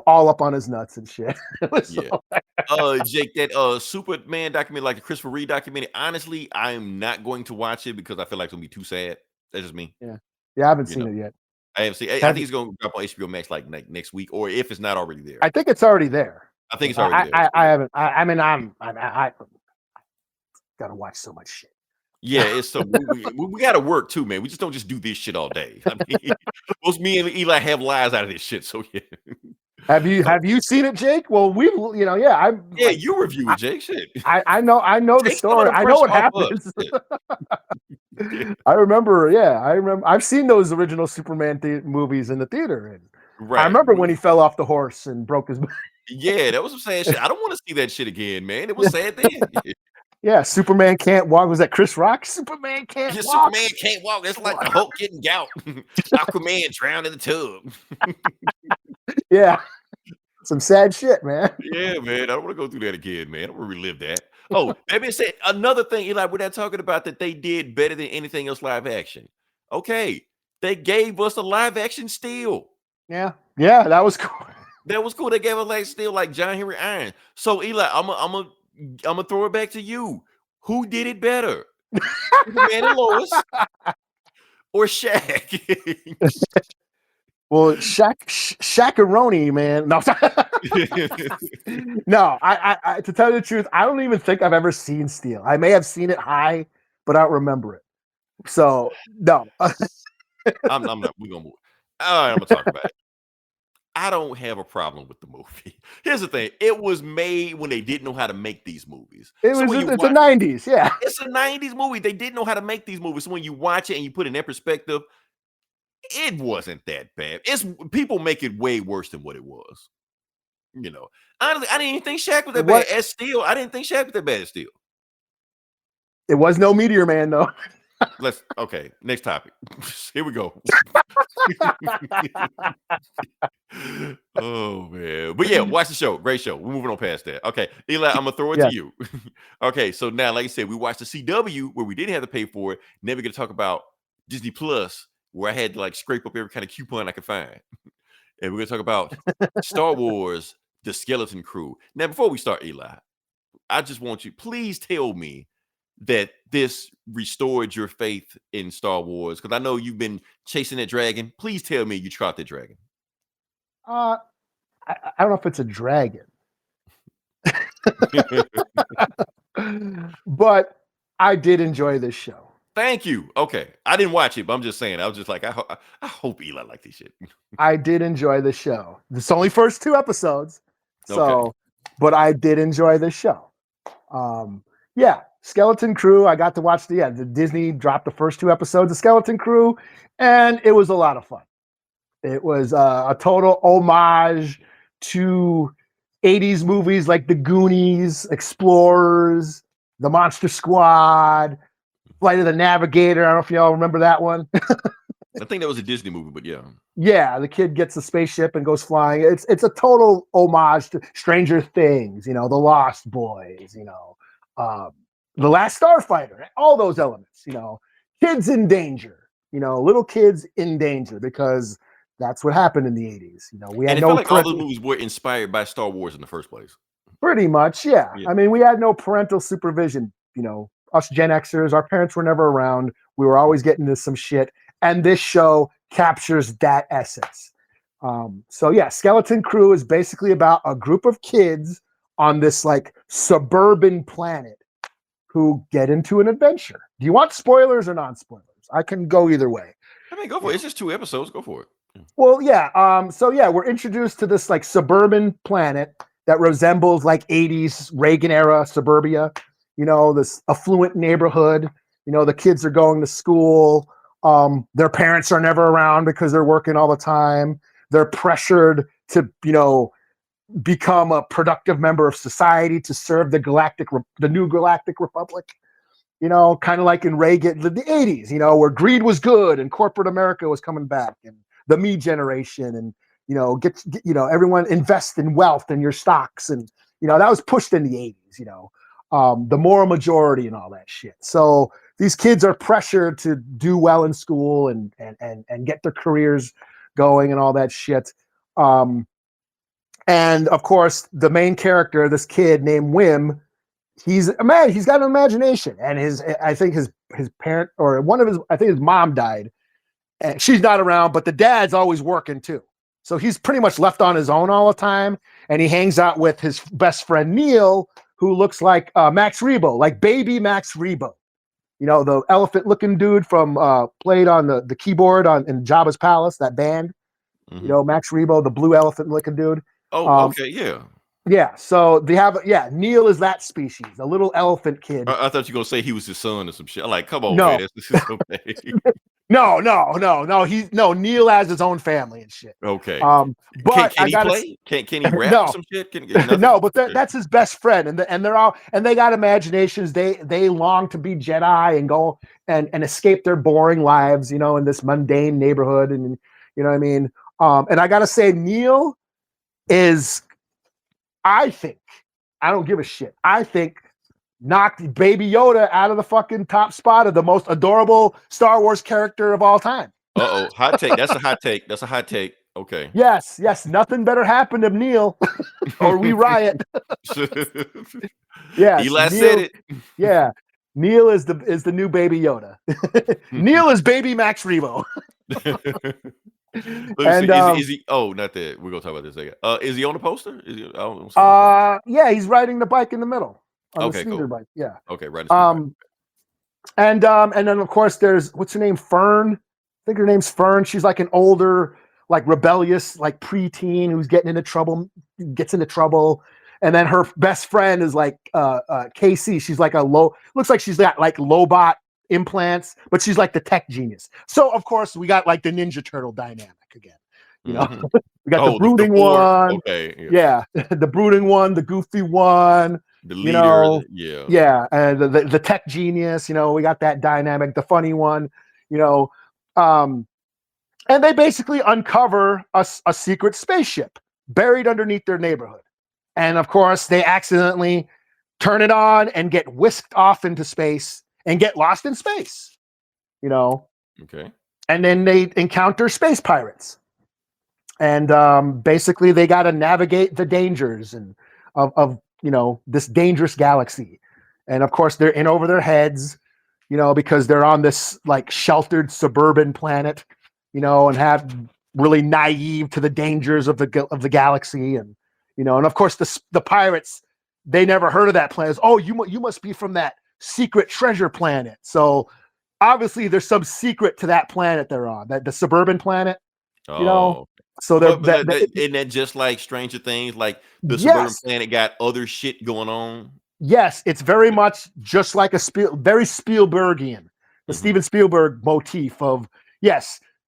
G: all up on his nuts and shit.
F: Jake, that Superman documentary, like the Christopher Reeve documentary. Honestly, I'm not going to watch it because I feel like it's gonna be too sad. That's just me.
G: Yeah, I haven't seen it yet.
F: I haven't seen. I think it's gonna drop on HBO Max like next week, or if it's not already there.
G: I think it's already there.
F: I think it's already there.
G: I haven't. I gotta watch so much shit.
F: Yeah, it's so we gotta work too, man. We just don't just do this shit all day. I mean, most me and Eli have lives out of this shit. So yeah.
G: Have you seen it, Jake? Well,
F: you review it, Jake. Shit.
G: I know the story. I know what happens. I remember. I've seen those original Superman movies in the theater, and I remember when he fell off the horse and broke his.
F: Yeah, that was some sad shit. I don't want to see that shit again, man. It was sad then.
G: Yeah, Superman can't walk. Was that Chris Rock? Superman can't walk.
F: Superman can't walk. It's like the Hulk getting gout. Aquaman drowned in the tub.
G: Yeah. Some sad shit, man.
F: Yeah, man. I don't want to go through that again, man. I don't want to relive that. Oh, maybe say another thing, Eli, we're not talking about that they did better than anything else live action. Okay. They gave us a live action Steel.
G: Yeah. Yeah, that was cool.
F: That was cool. They gave us like Steel like John Henry Iron. So Eli, I'm gonna throw it back to you. Who did it better? Superman and Lois or Shaq?
G: Well, Shaq-a-roni, man. No, no. I to tell you the truth, I don't even think I've ever seen Steel. I may have seen it high, but I don't remember it. So no.
F: I'm not. We're gonna move. All right, I'm gonna talk about it. I don't have a problem with the movie. Here's the thing: it was made when they didn't know how to make these movies.
G: It's the 90s, yeah.
F: It's a 90s movie. They didn't know how to make these movies. So when you watch it and you put it in that perspective, it wasn't that bad. It's people make it way worse than what it was. You know, honestly, I didn't even think Shaq was that bad as Steel. I didn't think Shaq was that bad as Steel.
G: It was no Meteor Man though.
F: Okay, next topic. Here we go. Oh man. But yeah, watch the show. Great show. We're moving on past that. Okay, Eli, I'm gonna throw it to you. Okay, so now, like I said, we watched the CW where we didn't have to pay for it. Then we're gonna talk about Disney Plus, where I had to like scrape up every kind of coupon I could find. And we're gonna talk about Star Wars, The Skeleton Crew. Now, before we start, Eli, I just want you, please tell me that this restored your faith in Star Wars, because I know you've been chasing that dragon. Please tell me you trot that dragon.
G: I don't know if it's a dragon, but I did enjoy this show.
F: Thank you. Okay, I didn't watch it, but I'm just saying. I was just like, I hope Eli liked this shit.
G: I did enjoy the show. It's only first 2 episodes, so but I did enjoy the show. Yeah. Skeleton Crew. I got to watch the Disney dropped the first 2 episodes of Skeleton Crew, and it was a lot of fun. It was a total homage to 80s movies like The Goonies, Explorers, The Monster Squad, Flight of the Navigator. I don't know if y'all remember that one.
F: I think that was a Disney movie, but yeah.
G: Yeah, the kid gets a spaceship and goes flying. It's a total homage to Stranger Things, The Lost Boys, The Last Starfighter, all those elements, kids in danger, little kids in danger, because that's what happened in the 80s. We had
F: all those movies were inspired by Star Wars in the first place.
G: Pretty much, yeah. I mean, we had no parental supervision. Us Gen Xers, our parents were never around. We were always getting into some shit, and this show captures that essence. So yeah, Skeleton Crew is basically about a group of kids on this like suburban planet who get into an adventure. Do you want spoilers or non-spoilers? I can go either way.
F: I mean, go for it. It's just 2 episodes. Go for it.
G: Well, yeah. So yeah, we're introduced to this like suburban planet that resembles like 80s Reagan era suburbia. You know, this affluent neighborhood. You know, the kids are going to school. Their parents are never around because they're working all the time. They're pressured to, you know, become a productive member of society to serve the new Galactic Republic. You know, kind of like in Reagan, the 80s, you know, where greed was good and corporate America was coming back, and the me generation, and, you know, get you know, everyone invest in wealth and your stocks. And, you know, that was pushed in the 80s, you know, the moral majority and all that shit. So these kids are pressured to do well in school and get their careers going and all that shit. And of course, the main character, this kid named Wim, he's got an imagination, and I think his parent, or one of his, I think his mom died, and she's not around, but the dad's always working too. So he's pretty much left on his own all the time, and he hangs out with his best friend Neil, who looks like Max Rebo, like baby Max Rebo. You know, the elephant-looking dude from played on the keyboard in Jabba's Palace, that band. You know, Max Rebo, the blue elephant-looking dude.
F: Oh, okay, yeah.
G: Yeah, so they have, Neil is that species, a little elephant kid.
F: I thought you were gonna say he was his son or some shit. I'm like, come on,
G: No.
F: man, this is okay.
G: No. Neil has his own family and shit.
F: Okay.
G: But
F: can he play? Can he rap
G: no.
F: or some shit?
G: No, but that's his best friend, and they got imaginations. They long to be Jedi and go and escape their boring lives, you know, in this mundane neighborhood, and you know what I mean. And I gotta say, Neil is, I think, I don't give a shit, I think, knocked Baby Yoda out of the fucking top spot of the most adorable Star Wars character of all time.
F: Hot take. That's a hot take. That's a hot take. Okay.
G: Yes. Nothing better happened to Neil, or we riot. Yes.
F: Eli said it.
G: Yeah. Neil is the new Baby Yoda. Neil is baby Max Rebo.
F: And is he? Oh, not that. We're gonna talk about this later. Is he on the poster? Is he?
G: Yeah, he's riding the bike in the middle. On the speeder bike. Yeah.
F: Okay, right.
G: And then of course there's, what's her name? Fern. I think her name's Fern. She's like an older, like rebellious, like preteen who's gets into trouble. And then her best friend is like Casey. She's like looks like she's got like Lobot implants, but she's like the tech genius. So of course we got like the Ninja Turtle dynamic again. You know, we got the brooding one.
F: Okay.
G: Yeah. The brooding one, the goofy one.
F: The leader,
G: and the tech genius, you know, we got that dynamic, the funny one, you know, and they basically uncover a secret spaceship buried underneath their neighborhood, and of course they accidentally turn it on and get whisked off into space and get lost in space, you know.
F: Okay.
G: And then they encounter space pirates, and basically they got to navigate the dangers and of you know, this dangerous galaxy. And of course they're in over their heads, you know, because they're on this like sheltered suburban planet, you know, and have really naive to the dangers of the galaxy. And, you know, and of course the pirates, they never heard of that planet. Oh, you must be from that secret treasure planet. So obviously there's some secret to that planet they're on, that the suburban planet, you know. So
F: isn't that just like Stranger Things? Like the suburban planet got other shit going on.
G: Yes, it's very much just like very Spielbergian, the Steven Spielberg motif of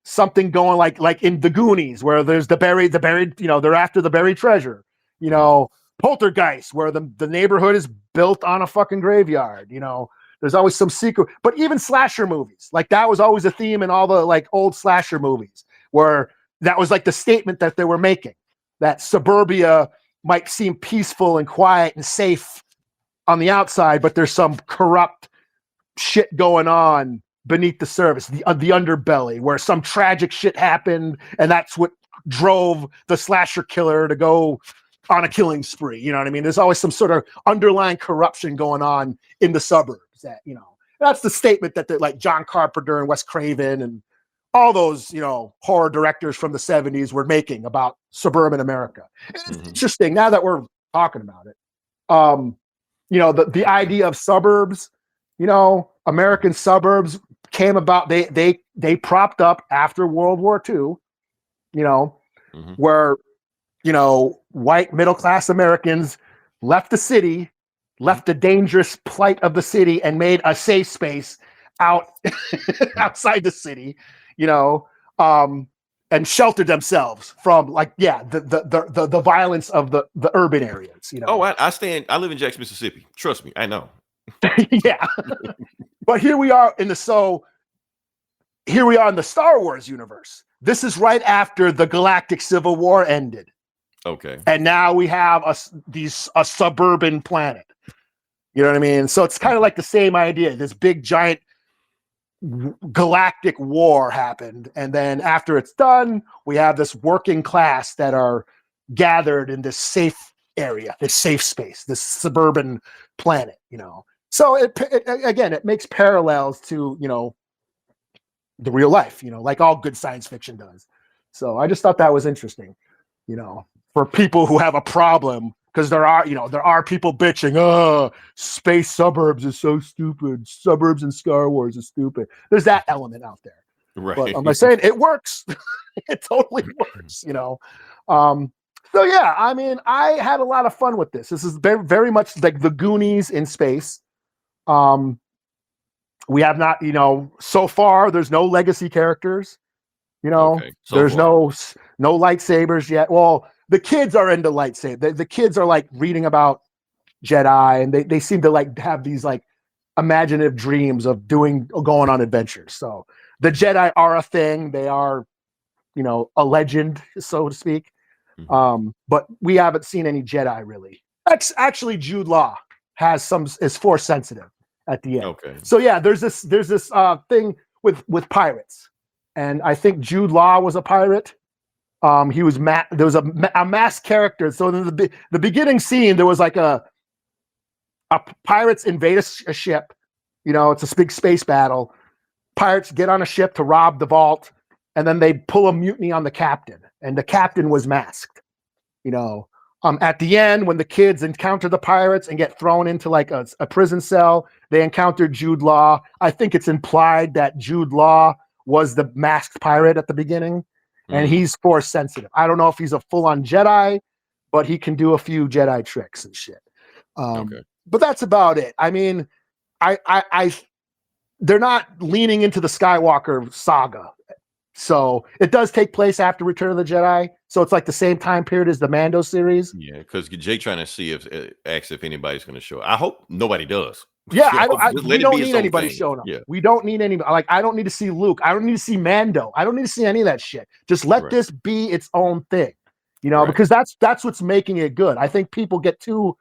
G: something going like in the Goonies, where there's the buried, you know, they're after the buried treasure. You know, Poltergeist, where the neighborhood is built on a fucking graveyard. You know, there's always some secret. But even slasher movies, like that was always a theme in all the like old slasher movies, where that was like the statement that they were making, that suburbia might seem peaceful and quiet and safe on the outside, but there's some corrupt shit going on beneath the surface, the underbelly, where some tragic shit happened, and that's what drove the slasher killer to go on a killing spree. You know what I mean? There's always some sort of underlying corruption going on in the suburbs. That, you know, that's the statement that like John Carpenter and Wes Craven and all those, you know, horror directors from the 70s were making about suburban America. It's interesting now that we're talking about it. You know, the idea of suburbs, you know, American suburbs came about. They propped up after World War II, where white middle class Americans left the city, left the dangerous plight of the city, and made a safe space outside the city, and sheltered themselves from the violence of the urban areas.
F: Oh, I live in Jackson, Mississippi. Trust me, I know.
G: Yeah. But here we are in the Star Wars universe. This is right after the Galactic Civil War ended.
F: Okay.
G: And now we have a suburban planet. You know what I mean? So it's kind of like the same idea. This big giant galactic war happened, and then after it's done, we have this working class that are gathered in this safe area, this safe space, this suburban planet. So it makes parallels to the real life, like all good science fiction does. So I just thought that was interesting, for people who have a problem, because there are people bitching, oh, space suburbs is so stupid. Suburbs in Star Wars is stupid. There's that element out there.
F: Right.
G: But I'm saying it works. It totally works, So yeah, I mean, I had a lot of fun with this. This is very, very much like the Goonies in space. We have not, so far there's no legacy characters.
F: Okay,
G: there's no lightsabers yet. Well, the kids are into lightsaber. The kids are like reading about Jedi, and they seem to like have these like imaginative dreams of going on adventures. So the Jedi are a thing. They are, a legend, so to speak. But we haven't seen any Jedi really. Actually, Jude Law is Force sensitive at the end. Okay. So yeah, there's this thing with pirates, and I think Jude Law was a pirate. He was there was a masked character. So in the beginning scene, there was like a pirates invade a ship. It's a big space battle. Pirates get on a ship to rob the vault, and then they pull a mutiny on the captain, and the captain was masked. At the end, when the kids encounter the pirates and get thrown into like a prison cell, they encounter Jude Law. I think it's implied that Jude Law was the masked pirate at the beginning. And he's Force sensitive. I don't know if he's a full-on Jedi, but he can do a few Jedi tricks and shit. But that's about it. I mean, they're not leaning into the Skywalker saga. So it does take place after Return of the Jedi. So it's like the same time period as the Mando series.
F: Yeah, because Jay trying to see if anybody's going to show. I hope nobody does.
G: Yeah, we don't need anybody showing up. Yeah. We don't need anybody. Like, I don't need to see Luke. I don't need to see Mando. I don't need to see any of that shit. Just let this be its own thing, because that's what's making it good. I think people get too,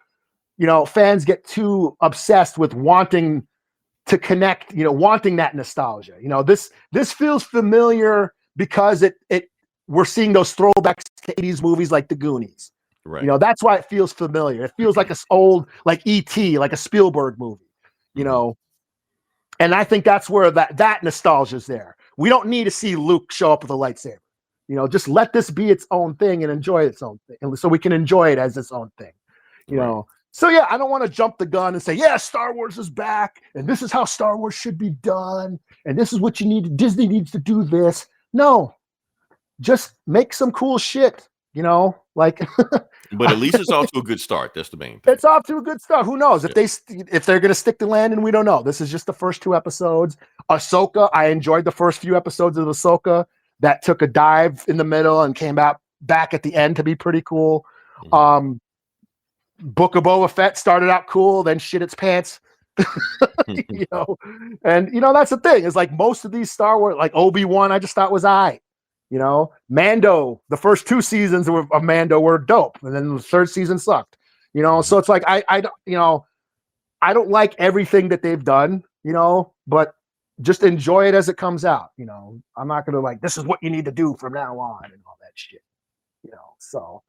G: fans get too obsessed with wanting to connect, wanting that nostalgia. This feels familiar because we're seeing those throwbacks to 80s movies like The Goonies. Right. That's why it feels familiar. It feels like an old, like E.T., like a Spielberg movie. And I think that's where that nostalgia is there. We don't need to see Luke show up with a lightsaber. Just let this be its own thing and enjoy its own thing, and so we can enjoy it as its own thing. So yeah, I don't want to jump the gun and say, yeah, Star Wars is back, and this is how Star Wars should be done, and this is what you need. Disney needs to do this. No, just make some cool shit. Like.
F: But at least it's off to a good start. That's the main thing.
G: It's off to a good start. Who knows if they're going to stick to landing? We don't know. This is just the first 2 episodes. Ahsoka, I enjoyed the first few episodes of Ahsoka. That took a dive in the middle and came back at the end to be pretty cool. Book of Boba Fett started out cool, then shit its pants. And that's the thing. Is like most of these Star Wars, like Obi-Wan, I just thought was Mando, the first 2 seasons of Mando were dope, and then the 3rd season sucked. So it's like I don't like everything that they've done, but just enjoy it as it comes out. I'm not gonna like, this is what you need to do from now on and all that shit. So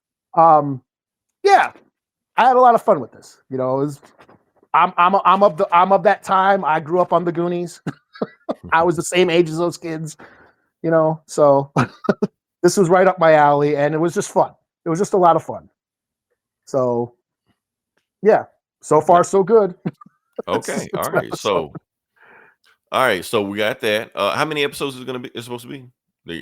G: yeah, I had a lot of fun with this. I'm of that time. I grew up on the Goonies. I was the same age as those kids. So this was right up my alley, and it was just fun. It was just a lot of fun. So, yeah, so far so good.
F: Okay, all right. So, All right, so we got that. How many episodes is it gonna be? It's supposed to be?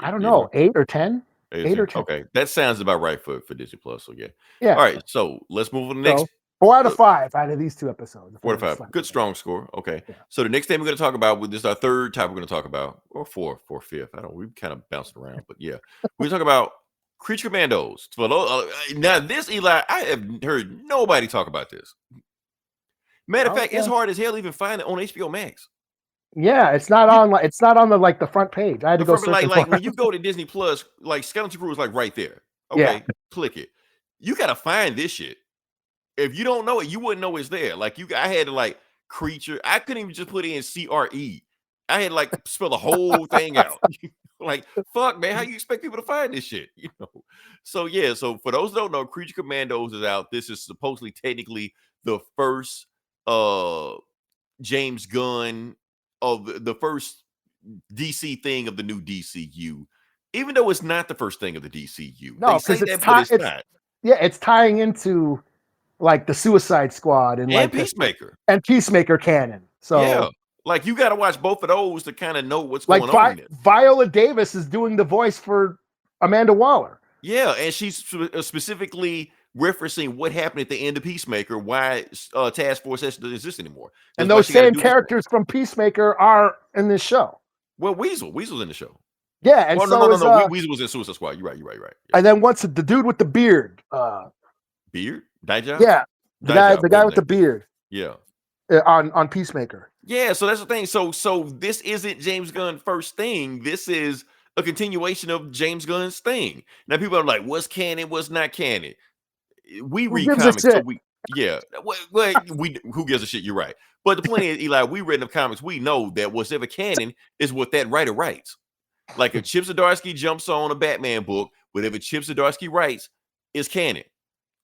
G: I don't know, 8 or 10. 8 or 10.
F: Okay, that sounds about right for Disney Plus. So yeah.
G: Yeah.
F: All right, so let's move on to the next.
G: So 4 out of 5 out of these 2 episodes.
F: 4 to 5. Good strong score. Okay.
G: Yeah.
F: So the next thing we're going to talk about, this is our third type we're going to talk about, or fifth. I don't. We've kind of bounced around, but yeah, we're talking about Creature Commandos. For now, this Eli, I have heard nobody talk about this. Matter of fact, it's hard as hell even find it on HBO Max.
G: Yeah, it's not on the front page. I had to go search
F: like when you go to Disney Plus, like Skeleton Crew is like right there. Okay, click it. You got to find this shit. If you don't know it, you wouldn't know it's there. Like I had to like creature. I couldn't even just put in CRE. I had to like spell the whole thing out. Like, fuck, man, how you expect people to find this shit? You know. So yeah. So for those who don't know, Creature Commandos is out. This is supposedly technically the first James Gunn of the first DC thing of the new DCU. Even though it's not the first thing of the DCU.
G: No, because it's not. Yeah, it's tying into like the Suicide Squad and like
F: Peacemaker
G: and Peacemaker canon. So
F: yeah, like you got to watch both of those to kind of know what's going on.
G: Viola Davis is doing the voice for Amanda Waller.
F: Yeah, and she's specifically referencing what happened at the end of Peacemaker, why Task Force doesn't exist anymore.
G: And those same characters from Peacemaker are in this show.
F: Well, Weasel's in the show.
G: Yeah, and
F: no. Weasel was in Suicide Squad. You're right. Yeah.
G: And then once the dude with the beard,
F: beard, Dijah?
G: Yeah, the guy with the beard.
F: Yeah,
G: on Peacemaker.
F: Yeah, so that's the thing. So this isn't James Gunn's first thing. This is a continuation of James Gunn's thing. Now people are like, "What's canon? What's not canon?" We read comics, so who gives a shit? You're right. But the point is, Eli, we read the comics. We know that whatever canon is what that writer writes. Like if Chip Zdarsky jumps on a Batman book, whatever Chip Zdarsky writes is canon.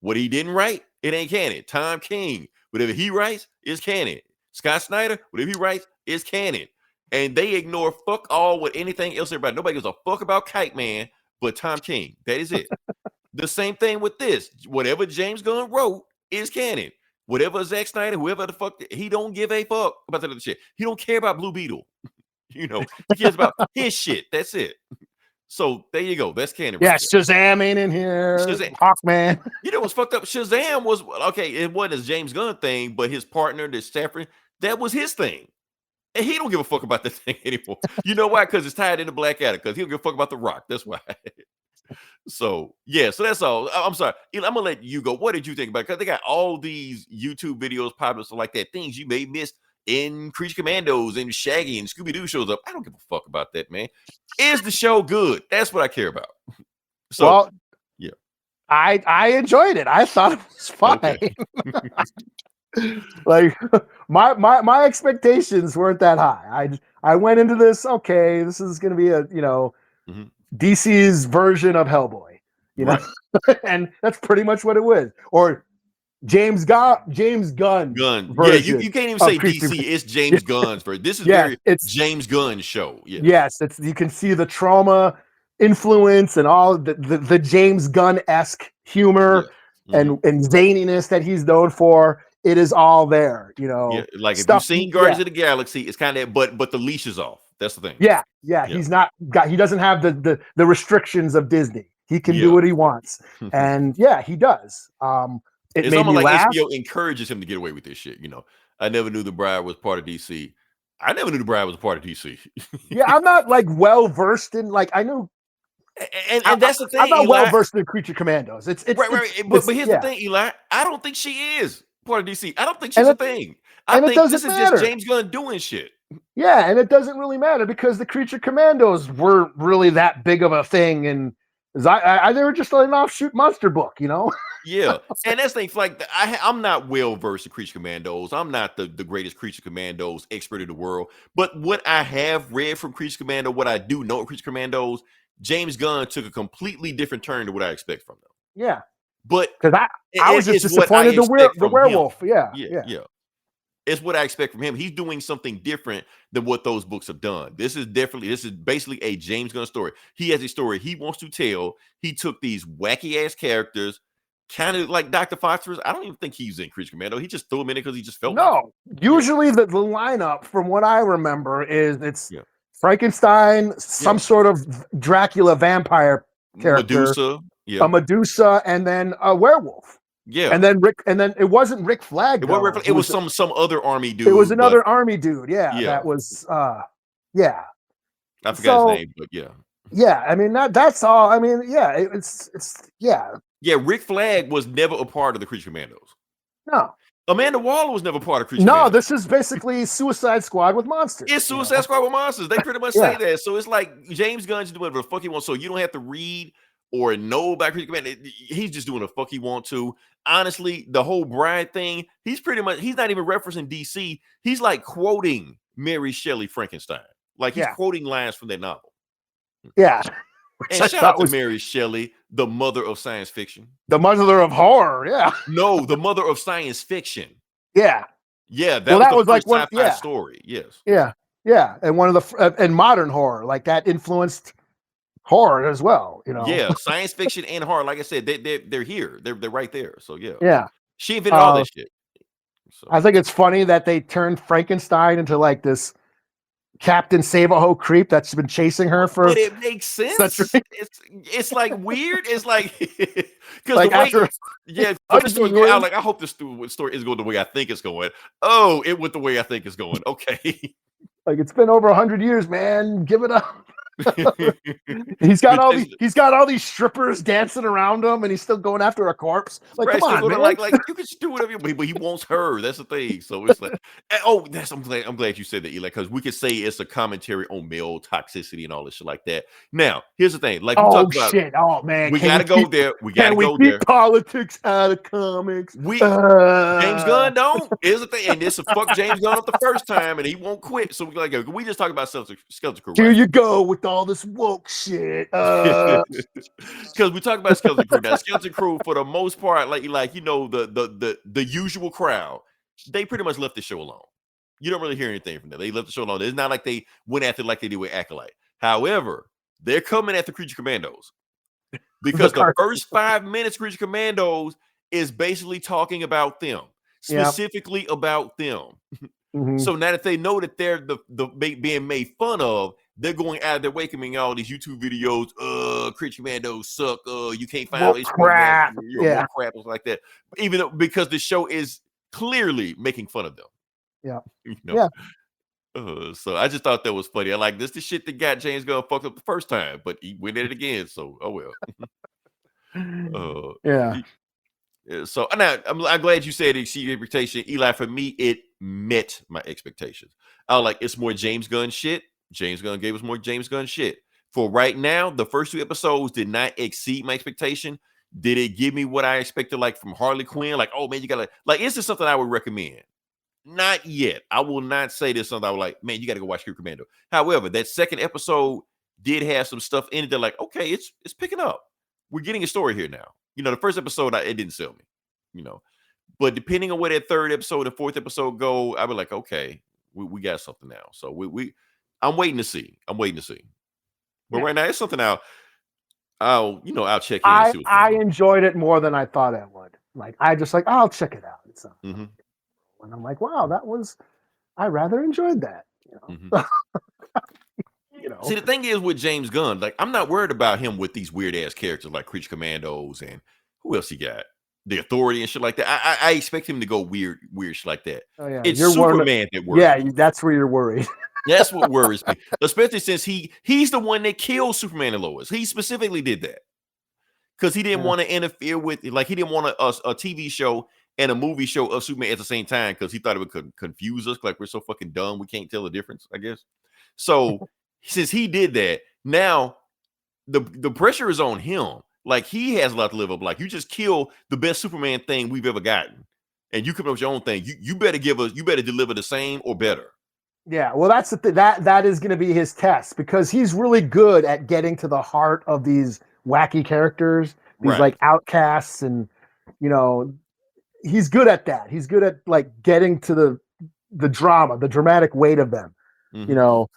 F: What he didn't write, it ain't canon. Tom King, whatever he writes is canon. Scott Snyder, whatever he writes is canon. And they ignore fuck all with anything else about. Nobody gives a fuck about Kite Man but Tom King. That is it. The same thing with this. Whatever James Gunn wrote is canon. Whatever Zack Snyder, whoever the fuck, he don't give a fuck about that other shit. He don't care about Blue Beetle. You know, he cares about his shit. That's it. So there you go. That's canon.
G: Yeah, Shazam ain't in here. Hawkman.
F: You know what's fucked up? Shazam was okay. It wasn't a James Gunn thing, but his partner, the Stafford, that was his thing, and he don't give a fuck about that thing anymore. You know why? Because it's tied into Black Adam. Because he don't give a fuck about The Rock. That's why. So yeah, so that's all. I'm sorry. I'm gonna let you go. What did you think about it? Because they got all these YouTube videos popping up like that. Things you may miss in Creature Commandos and Shaggy and Scooby Doo shows up. I don't give a fuck about that, man. Is the show good? That's what I care about. So
G: well,
F: yeah,
G: I enjoyed it. I thought it was fine. Okay. Like my expectations weren't that high. I went into this, okay, this is gonna be a DC's version of Hellboy, you know, right. And that's pretty much what it was. Or James Gunn version.
F: Yeah, you can't even say DC. It's James Gunn's version. This is it's James Gunn's show. Yeah.
G: Yes, you can see the trauma influence and all the James Gunn-esque humor and zaniness that he's known for. It is all there, you know.
F: Yeah, like if you've seen Guardians of the Galaxy, it's kind of but the leash is off. That's the thing.
G: Yeah. He's not he doesn't have the restrictions of Disney. He can do what he wants, and he does.
F: It's almost like HBO encourages him to get away with this shit. You know, I never knew the Bride was part of DC. I never knew the Bride was a part of DC.
G: Yeah, I'm not like well versed in I know.
F: And that's the thing.
G: I'm not well versed in Creature Commandos. It's
F: right. But here's the thing, Eli. I don't think she is part of DC. I don't think she's a thing. I think this is just James Gunn doing shit.
G: Yeah, and it doesn't really matter because the Creature Commandos weren't really that big of a thing, and they were just an offshoot monster book, you know.
F: Yeah, and that's things like I'm not well versed in Creature Commandos. I'm not the greatest Creature Commandos expert in the world, but what I have read from Creature Commando, what I do know of Creature Commandos, James Gunn took a completely different turn to what I expect from them.
G: Yeah,
F: but
G: because I was just disappointed the werewolf. Yeah.
F: It's what I expect from him. He's doing something different than what those books have done. This is basically a James Gunn story. He has a story he wants to tell. He took these wacky ass characters, kind of like Dr. Phosphorus. I don't even think he's in Creature Commando. He just threw him in it because he just felt like
G: No, usually the lineup, from what I remember, is it's
F: Yeah.
G: Frankenstein, some sort of Dracula vampire character,
F: Medusa,
G: a Medusa, and then a werewolf.
F: Yeah,
G: and then it wasn't Rick Flag.
F: It was some other army dude.
G: It was another army dude. Yeah,
F: Yeah.
G: that was yeah.
F: I forgot his name, but yeah.
G: Yeah, I mean that's all. I mean, yeah, it's yeah.
F: Yeah, Rick Flag was never a part of the Creature Commandos.
G: No.
F: Amanda Waller was never part of Creature
G: No,
F: Commandos.
G: this is basically Suicide Squad with monsters.
F: It's Suicide Squad with monsters. They pretty much say that. So it's like James Gunn's doing whatever the fuck he wants. So you don't have to read or know about Creature Commando. He's just doing the fuck he wants to. Honestly, the whole Bride thing, he's not even referencing DC. He's like quoting Mary Shelley Frankenstein. Like he's quoting lines from that novel.
G: Yeah.
F: And shout out to Mary Shelley, the mother of science fiction.
G: The mother of horror, yeah.
F: No, the mother of science fiction.
G: Yeah.
F: Yeah, that was like one sci-fi story. Yes.
G: Yeah. Yeah. And one of the and modern horror, like that influenced horror as well, you know.
F: Yeah, science fiction and horror. Like I said, they're here. They're right there. So yeah.
G: Yeah.
F: She invented all that shit. So.
G: I think it's funny that they turned Frankenstein into like this Captain Save-A-Ho creep that's been chasing her for.
F: But it makes sense. It's like weird. It's like because
G: like
F: the way, I hope this story is going the way I think it's going. Oh, it went the way I think it's going. Okay.
G: Like it's been over 100 years, man. Give it up. he's got all these strippers dancing around him, and he's still going after a corpse. Like, come on, man.
F: Like you can do whatever you want, but he wants her. That's the thing. So it's like, I'm glad you said that, Eli, because we could say it's a commentary on male toxicity and all this shit like that. Now, here's the thing. Like,
G: man,
F: we gotta go there. We gotta go there.
G: Politics out of comics.
F: James Gunn don't. Here's the thing, and this fuck James Gunn up the first time, and he won't quit. So we just talk about Skeleton Crew.
G: Here you go with all this woke shit.
F: Because we talk about Skeleton Crew. Now, Skeleton Crew, for the most part, like you know, the usual crowd, they pretty much left the show alone. You don't really hear anything from them. They left the show alone. It's not like they went after like they did with Acolyte. However, they're coming at the Creature Commandos because the first 5 minutes, Creature Commandos is basically talking about them, specifically about them.
G: Mm-hmm.
F: So now that they know that they're the being made fun of, they're going out of their way coming all these YouTube videos. Creature Commandos suck. You can't find all these
G: crap.
F: More crap like that. Even though, because the show is clearly making fun of them.
G: Yeah.
F: You know? Yeah. So I just thought that was funny. I like this. The shit that got James Gunn fucked up the first time, but he went at it again. So oh well.
G: Yeah.
F: So now I'm glad you said it exceeded expectation. Eli, for me, it met my expectations. I was like, it's more James Gunn shit. James Gunn gave us more James Gunn shit. For right now, the first 2 episodes did not exceed my expectation. Did it give me what I expected, like from Harley Quinn? Like, oh man, you gotta like, is this something I would recommend? Not yet. I will not say this something I was like, man, you gotta go watch Creature Commando. However, that second episode did have some stuff in it that like, okay, it's picking up. We're getting a story here now. You know, the first episode, it didn't sell me, you know. But depending on where that third episode and fourth episode go, I'll be like, okay, we got something now. So I'm waiting to see. But right now, it's something I'll check in and see what's
G: I enjoyed it more than I thought I would. Like, I'll check it out. It's and I'm like, wow, I rather enjoyed that. You know?
F: Mm-hmm. You know. See, the thing is with James Gunn, like, I'm not worried about him with these weird ass characters like Creature Commandos and who else he got? The Authority and shit like that. I expect him to go weird shit like that.
G: Oh, yeah.
F: It's Superman that worries.
G: Yeah, that's where you're worried.
F: That's what worries me, especially since he's the one that killed Superman and Lois. He specifically did that because he didn't want to interfere with, like, he didn't want a TV show and a movie show of Superman at the same time because he thought it would confuse us. Like, we're so fucking dumb, we can't tell the difference, I guess. So since he did that, now the pressure is on him. Like, he has a lot to live up. Like, you just kill the best Superman thing we've ever gotten, and you come up with your own thing. You better deliver the same or better.
G: Yeah, well, that's the thing. That is going to be his test because he's really good at getting to the heart of these wacky characters, these like outcasts, and you know, he's good at that. He's good at like getting to the drama, the dramatic weight of them. Mm-hmm. You know,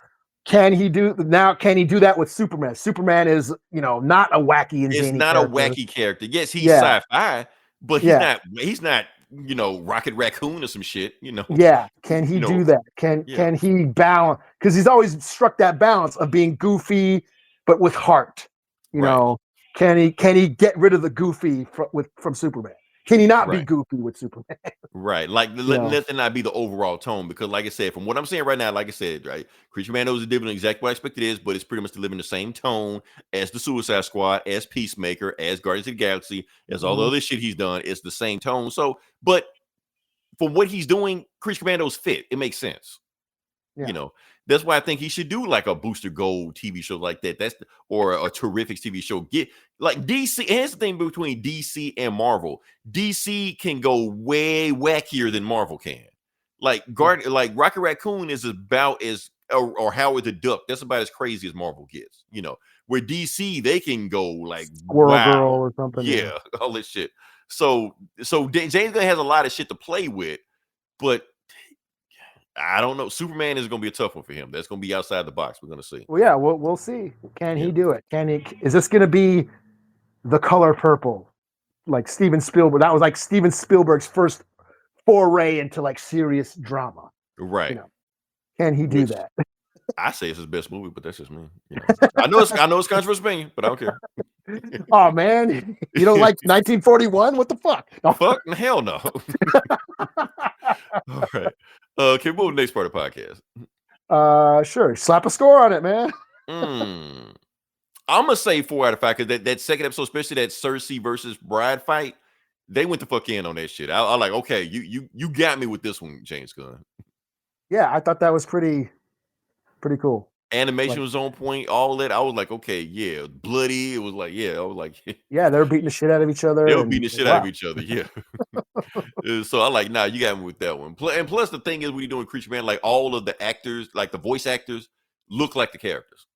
G: can he do that with Superman? Superman is, you know, not a wacky and
F: it's not
G: character.
F: A wacky character. Yes, he's sci-fi, but
G: Yeah.
F: he's not, Rocket Raccoon or some shit,
G: Yeah. Can he
F: You know,
G: do that? Can he balance? Because he's always struck that balance of being goofy, but with heart. Can he get rid of the goofy from Superman? Can he not be goofy with Superman?
F: Right. Like let that not be the overall tone, because like I said, from what I'm saying right now, like I said, right, Creature Man knows the different exactly what I expect it is, but it's pretty much delivering the same tone as the Suicide Squad, as Peacemaker, as Guardians of the Galaxy, as all the other shit he's done. It's the same tone. So, but for what he's doing, Creature Commandos fit. It makes sense.
G: Yeah.
F: That's why I think he should do like a Booster Gold TV show like that. Or a Terrific TV show. Get like DC. Here's the thing between DC and Marvel. DC can go way wackier than Marvel can. Like Rocket Raccoon is about as or Howard the Duck. That's about as crazy as Marvel gets. Where DC they can go like
G: Squirrel Girl or something.
F: Yeah, all this shit. So James Gunn has a lot of shit to play with, but I don't know. Superman is going to be a tough one for him. That's going to be outside the box. We're going to see.
G: Well, yeah, we'll see. Can he do it? Is this going to be The Color Purple, like Steven Spielberg? That was like Steven Spielberg's first foray into like serious drama.
F: Right.
G: Can he do that?
F: I say it's his best movie, but that's just me. I know it's controversial opinion, but I don't care.
G: Oh man, you don't like 1941? What the fuck?
F: No. Fuck hell no. All right. Can we move to the next part of the podcast?
G: Sure. Slap a score on it, man.
F: I'm gonna say 4 out of 5 because that second episode, especially that Cersei versus Bride fight, they went the fuck in on that shit. I like, okay, you got me with this one, James Gunn.
G: Yeah, I thought that was pretty cool.
F: Animation was on point, all that. I was like, okay, yeah, bloody. It was like, yeah, I was like,
G: yeah, they were beating the shit out of each other.
F: They were beating the shit out of each other, yeah. So I like, nah, you got me with that one. And plus, the thing is, when you're doing Creature Man, like all of the actors, like the voice actors, look like the characters.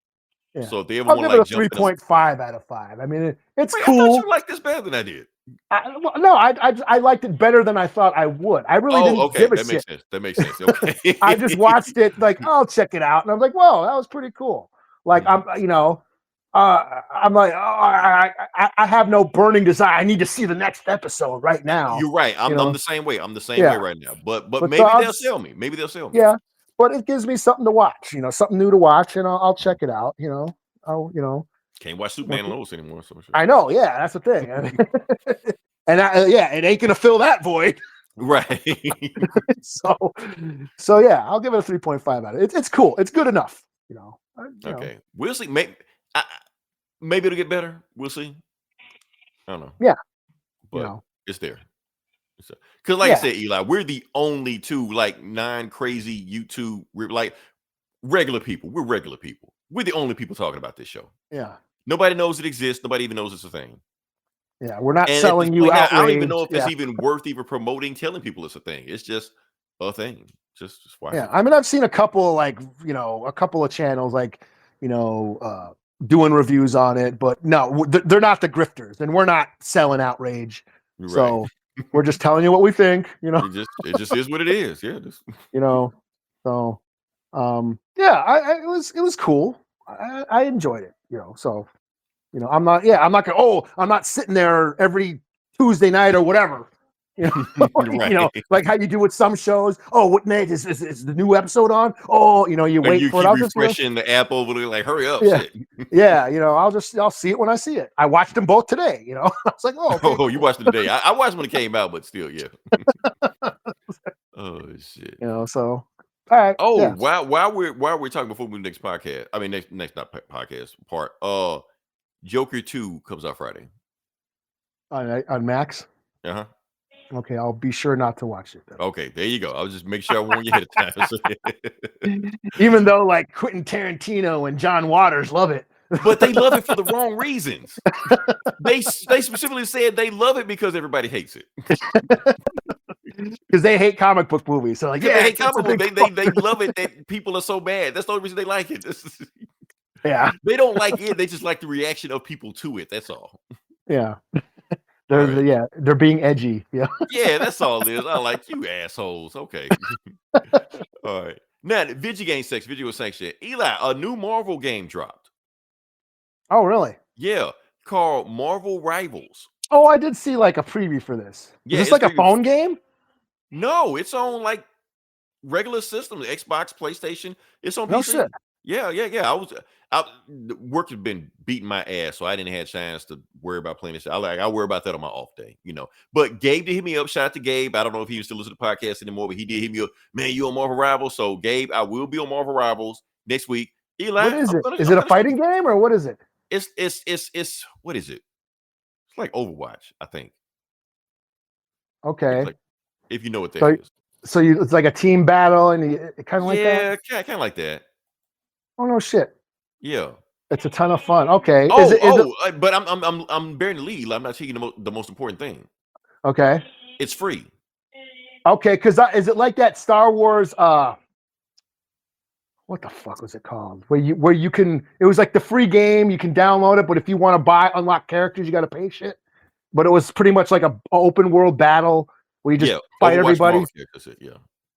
G: Yeah.
F: So if they ever
G: I'll
F: want
G: give
F: to like
G: it a 3.5 out of 5. I mean, it's
F: Wait,
G: cool.
F: I thought you liked this better than I did.
G: I liked it better than I thought I would. I really didn't give a shit.
F: That makes sense. Okay.
G: I just watched it like, I'll check it out, and I'm like, whoa, that was pretty cool. Like I'm like, I have no burning desire. I need to see the next episode right now.
F: You're right. I'm the same way. I'm the same way right now. But maybe they'll sell me. Maybe they'll sell me.
G: Yeah, but it gives me something to watch. Something new to watch, and I'll check it out.
F: Can't watch Superman and Lois anymore. So sure.
G: I know. Yeah, that's the thing. And it ain't gonna fill that void.
F: Right.
G: so yeah, I'll give it a 3.5 out of it. It's cool. It's good enough.
F: Okay. We'll see. Maybe it'll get better. We'll see. I don't know.
G: Yeah.
F: But it's there. Because like I said, Eli, we're the only two like non-crazy YouTube. We're like regular people. We're regular people. We're the only people talking about this show.
G: Yeah.
F: Nobody knows it exists. Nobody even knows it's a thing.
G: Yeah, we're not selling you
F: out. I don't even know if
G: it's
F: even worth even promoting, telling people it's a thing. It's just a thing. Just watch.
G: Yeah, I mean, I've seen a couple a couple of channels doing reviews on it, but no, they're not the grifters, and we're not selling outrage. Right. So we're just telling you what we think.
F: It just is what it is. Yeah.
G: So it was cool. I enjoyed it. I'm not sitting there every Tuesday night or whatever.
F: Right.
G: Like how you do with some shows. Oh, what night is the new episode on? Oh, you wait for it.
F: I'll refreshing the app over there, like hurry up.
G: Yeah,
F: shit.
G: Yeah. I'll see it when I see it. I watched them both today. I was like, oh, okay.
F: Oh, you watched it today. I watched when it came out, but still, yeah. Oh shit.
G: So all right.
F: Oh,
G: yeah.
F: while we're talking before we move to the next podcast. I mean, next not podcast part. Joker 2 comes out Friday.
G: On Max.
F: Uh-huh.
G: Okay, I'll be sure not to watch it then.
F: Okay, there you go. I'll just make sure I warn you ahead of time.
G: Even though like Quentin Tarantino and John Waters love it.
F: But they love it for the wrong reasons. They specifically said they love it because everybody hates it.
G: Because they hate comic book movies. So
F: they hate comic book. They love it that people are so bad. That's the only reason they like it.
G: Yeah.
F: They don't like it. They just like the reaction of people to it. That's all.
G: Yeah. They're being edgy. Yeah.
F: Yeah, that's all it is. I like you assholes. Okay. All right. Now, Vidja game sex. Vidja was saying shit. Eli, a new Marvel game dropped.
G: Oh, really?
F: Yeah. Called Marvel Rivals.
G: Oh, I did see like a preview for this.
F: Yeah,
G: Is this
F: it's
G: like a
F: preview.
G: phone game?
F: No, it's on like regular systems, Xbox, PlayStation. It's on
G: No
F: PC.
G: shit.
F: Yeah. The work has been beating my ass, so I didn't have a chance to worry about playing this. I worry about that on my off day, But Gabe did hit me up. Shout out to Gabe. I don't know if he used to listen to the podcast anymore, but he did hit me up. Man, you on Marvel Rivals? So Gabe, I will be on Marvel Rivals next week. Eli,
G: What is it? Is it a fighting game or what is it?
F: It's what is it? It's like Overwatch, I think.
G: Okay.
F: Like, if you know what that is.
G: So it's like a team battle and kind of like that?
F: Yeah, kind of like that.
G: Oh no shit.
F: Yeah.
G: It's a ton of fun. Okay.
F: But I'm bearing the lead. I'm not taking the most important thing.
G: Okay.
F: It's free.
G: Okay, because is it like that Star Wars? What the fuck was it called? Where you can? It was like the free game. You can download it, but if you want to unlock characters, you got to pay shit. But it was pretty much like a open world battle where you just fight everybody.
F: Yeah.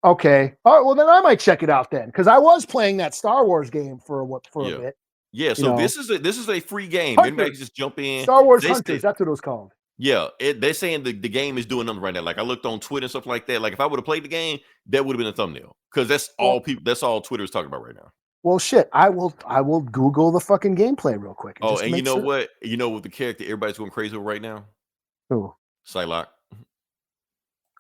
G: Okay. All right. Well, then I might check it out then, because I was playing that Star Wars game for a bit.
F: Yeah. So this is a free game.
G: Hunters.
F: Anybody can just jump in.
G: Star Wars Hunters. That's what it was called.
F: Yeah. They're saying the game is doing nothing right now. Like I looked on Twitter and stuff like that. Like if I would have played the game, that would have been a thumbnail, because that's all people. That's all Twitter is talking about right now.
G: Well, shit. I will Google the fucking gameplay real quick.
F: And you know what? You know what the character everybody's going crazy over right now?
G: Who?
F: Psylocke.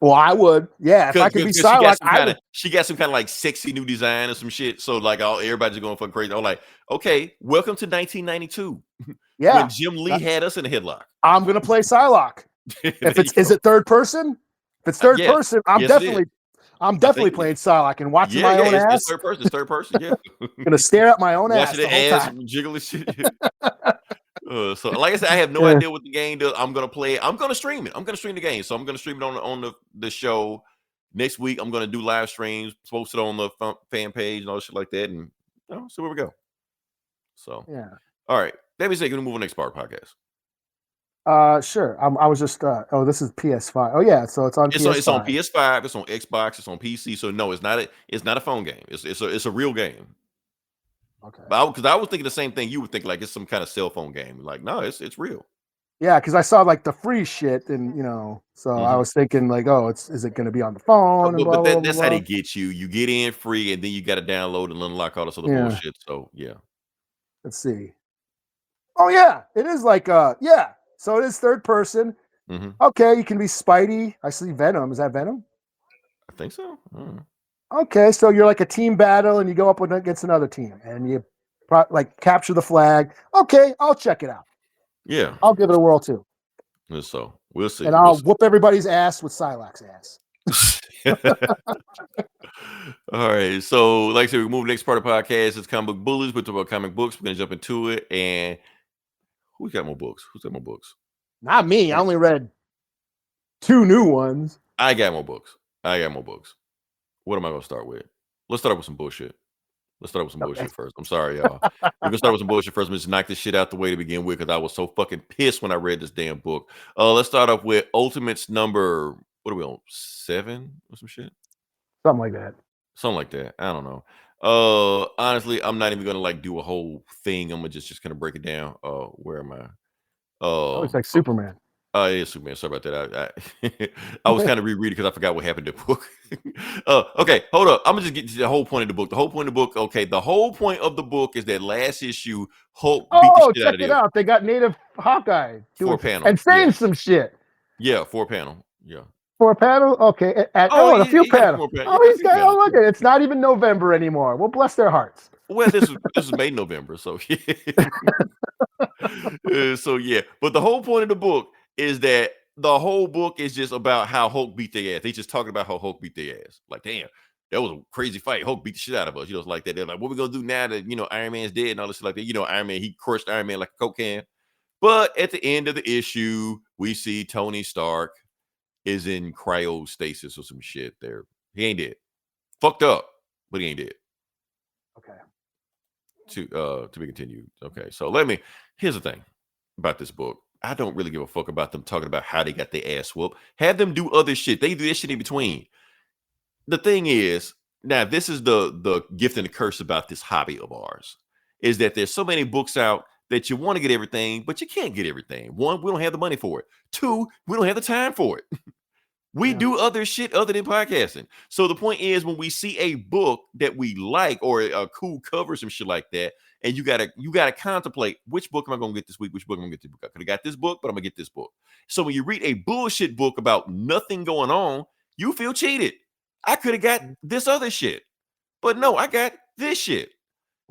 G: Well, I would. Yeah, if I could be Psylocke,
F: she got some kind of like sexy new design or some shit. So like everybody's going fucking crazy. I'm like, okay, welcome to 1992.
G: Yeah.
F: When Jim Lee had us in a headlock.
G: I'm gonna play Psylocke. Is it third person? If it's third person, I'm definitely playing Psylocke and watching my own ass.
F: It's third person. Yeah.
G: Gonna stare at my own ass.
F: Watching the ass jiggling shit. So like I said, I have no idea what the game does. I'm gonna play it. I'm gonna stream it. I'm gonna stream the game. So I'm gonna stream it on the show next week. I'm gonna do live streams, post it on the fan page and all shit like that, and see where we go. So
G: yeah.
F: All right. Let me say, can we move on to next part podcast?
G: Sure. I was just this is PS5. Oh yeah, so it's on PS5.
F: It's on PS5, it's on Xbox, it's on PC. So no, it's not a phone game. It's a real game.
G: Okay.
F: Because I was thinking the same thing you would think, like it's some kind of cell phone game. Like, no, it's real.
G: Yeah, because I saw like the free shit, and so I was thinking like, is it going to be on the phone?
F: But that's how they get you. You get in free, and then you got to download and unlock all this other bullshit. So yeah.
G: Let's see. Oh yeah, it is like yeah. So it is third person.
F: Mm-hmm.
G: Okay, you can be Spidey. I see Venom. Is that Venom?
F: I think so.
G: Okay, so you're like a team battle, and you go up against another team, and you capture the flag. Okay, I'll check it out.
F: Yeah,
G: I'll give it a whirl too.
F: So we'll see.
G: And I'll whoop everybody's ass with Psylocke's ass.
F: All right. So, like I said, we move to the next part of the podcast. It's Comic Book Bullies. We're talking about comic books. We're gonna jump into it. And who's got more books?
G: Not me. I only read 2 new ones.
F: I got more books. What am I gonna start with? Let's start with some bullshit. Bullshit first. I'm sorry, y'all. We're gonna start with some bullshit first. Let's just knock this shit out the way to begin with, because I was so fucking pissed when I read this damn book. Let's start off with Ultimates number, what are we on, 7 or some shit?
G: Something like that.
F: I don't know. Honestly, I'm not even gonna do a whole thing. I'm gonna just kind of break it down. Where am I?
G: It's like Superman.
F: Yeah, Superman. Sorry about that. I was kind of rereading because I forgot what happened to the book. Okay, hold up. I'm gonna just get to the whole point of the book. The whole point of the book is that last issue, Hulk beat the shit out of them.
G: Check it out. They got Native Hawkeye
F: 4-panel
G: and saying some shit.
F: Yeah, 4-panel. Yeah.
G: 4-panel? Okay. A few panels. He's got. Oh, look at it. It's not even November anymore. Well, bless their hearts.
F: Well, this is made in November, so yeah. So yeah. But the whole point of the book is that the whole book is just about how Hulk beat their ass. They just talking about how Hulk beat their ass. Like, damn, that was a crazy fight. Hulk beat the shit out of us. It's like that. They're like, what we gonna do now that Iron Man's dead and all this shit like that? Iron Man, he crushed Iron Man like a Coke can. But at the end of the issue, we see Tony Stark is in cryostasis or some shit there. He ain't dead. Fucked up, but he ain't dead.
G: Okay.
F: To be continued. Okay, so here's the thing about this book. I don't really give a fuck about them talking about how they got their ass whooped. Have them do other shit. They do this shit in between. The thing is, now this is the gift and the curse about this hobby of ours, is that there's so many books out that you want to get everything, but you can't get everything. One, we don't have the money for it. Two, we don't have the time for it. We do other shit other than podcasting. So the point is, when we see a book that we like or a cool cover, some shit like that, and you gotta contemplate, which book am I gonna get this week? Which book am I gonna get this book? I could have got this book, but I'm gonna get this book. So when you read a bullshit book about nothing going on, you feel cheated. I could have got this other shit, but no, I got this shit.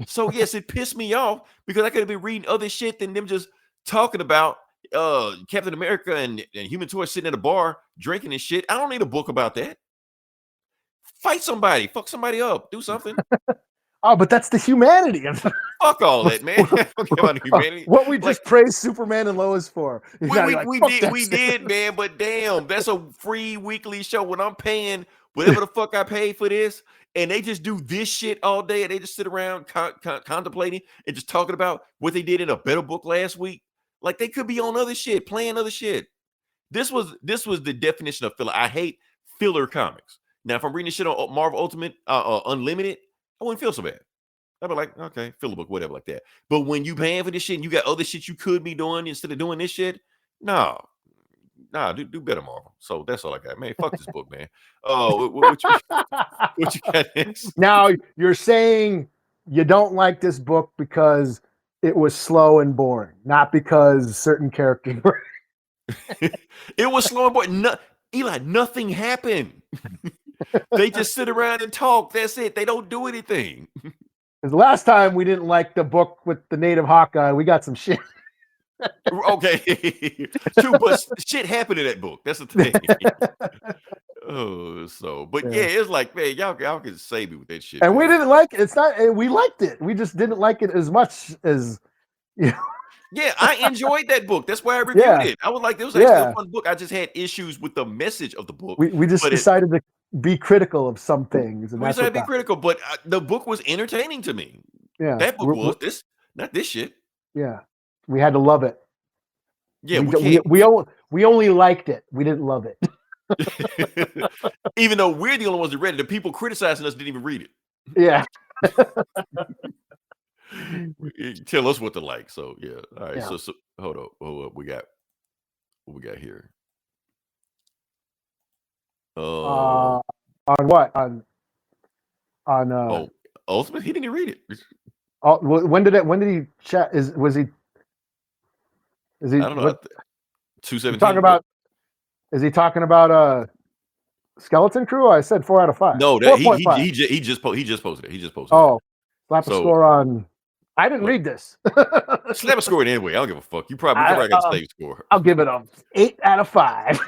F: So yes, it pissed me off because I could have been reading other shit than them just talking about Captain America and Human Torch sitting at a bar drinking and shit. I don't need a book about that. Fight somebody, fuck somebody up, do something.
G: Oh, but that's the humanity.
F: Fuck all that, man. About humanity.
G: What we just praised Superman and Lois for.
F: We did, man. But damn, that's a free weekly show. When I'm paying whatever the fuck I paid for this, and they just do this shit all day, and they just sit around contemplating and just talking about what they did in a better book last week. Like they could be on other shit, playing other shit. This was the definition of filler. I hate filler comics. Now, if I'm reading shit on Marvel Ultimate Unlimited, I wouldn't feel so bad. I'd be like, okay, filler book, whatever, like that. But when you paying for this shit and you got other shit you could be doing instead of doing this shit, nah, do better, Marvel. So that's all I got, man. Fuck this book, man. Oh, what you got next?
G: Now you're saying you don't like this book because it was slow and boring, not because certain characters were.
F: It was slow and boring. Eli, nothing happened. They just sit around and talk. That's it. They don't do anything.
G: Because last time we didn't like the book with the native Hawkeye, we got some shit.
F: Okay, true, but shit happened in that book. That's the thing. But yeah, it's like, man, y'all can save me with that shit.
G: And
F: man.
G: we didn't like it. It's not. We liked it. We just didn't like it as much as you know.
F: Yeah, I enjoyed that book. That's why I reviewed it. I was like, it was actually a fun book. I just had issues with the message of the book.
G: We just decided to be critical of some things. And
F: we decided to be critical, but the book was entertaining to me.
G: Yeah,
F: that book was this, not this shit.
G: Yeah, we had to love it.
F: Yeah,
G: we only liked it. We didn't love it.
F: Even though we're the only ones that read it, the people criticizing us didn't even read it.
G: Yeah.
F: Tell us what to like. So yeah. All right.
G: Yeah.
F: So hold up. What we got here?
G: On what? On
F: Ultimate? He didn't even read it.
G: When did he chat? Is he
F: I don't know. 217.
G: Talking about? Is he talking about Skeleton Crew? I said 4 out of 5.
F: No, that he just posted it. He just posted.
G: Oh, slap a score on. I didn't read this.
F: Slap a score in anyway. I don't give a fuck. You probably got a save score.
G: I'll give it a 8 out of 5.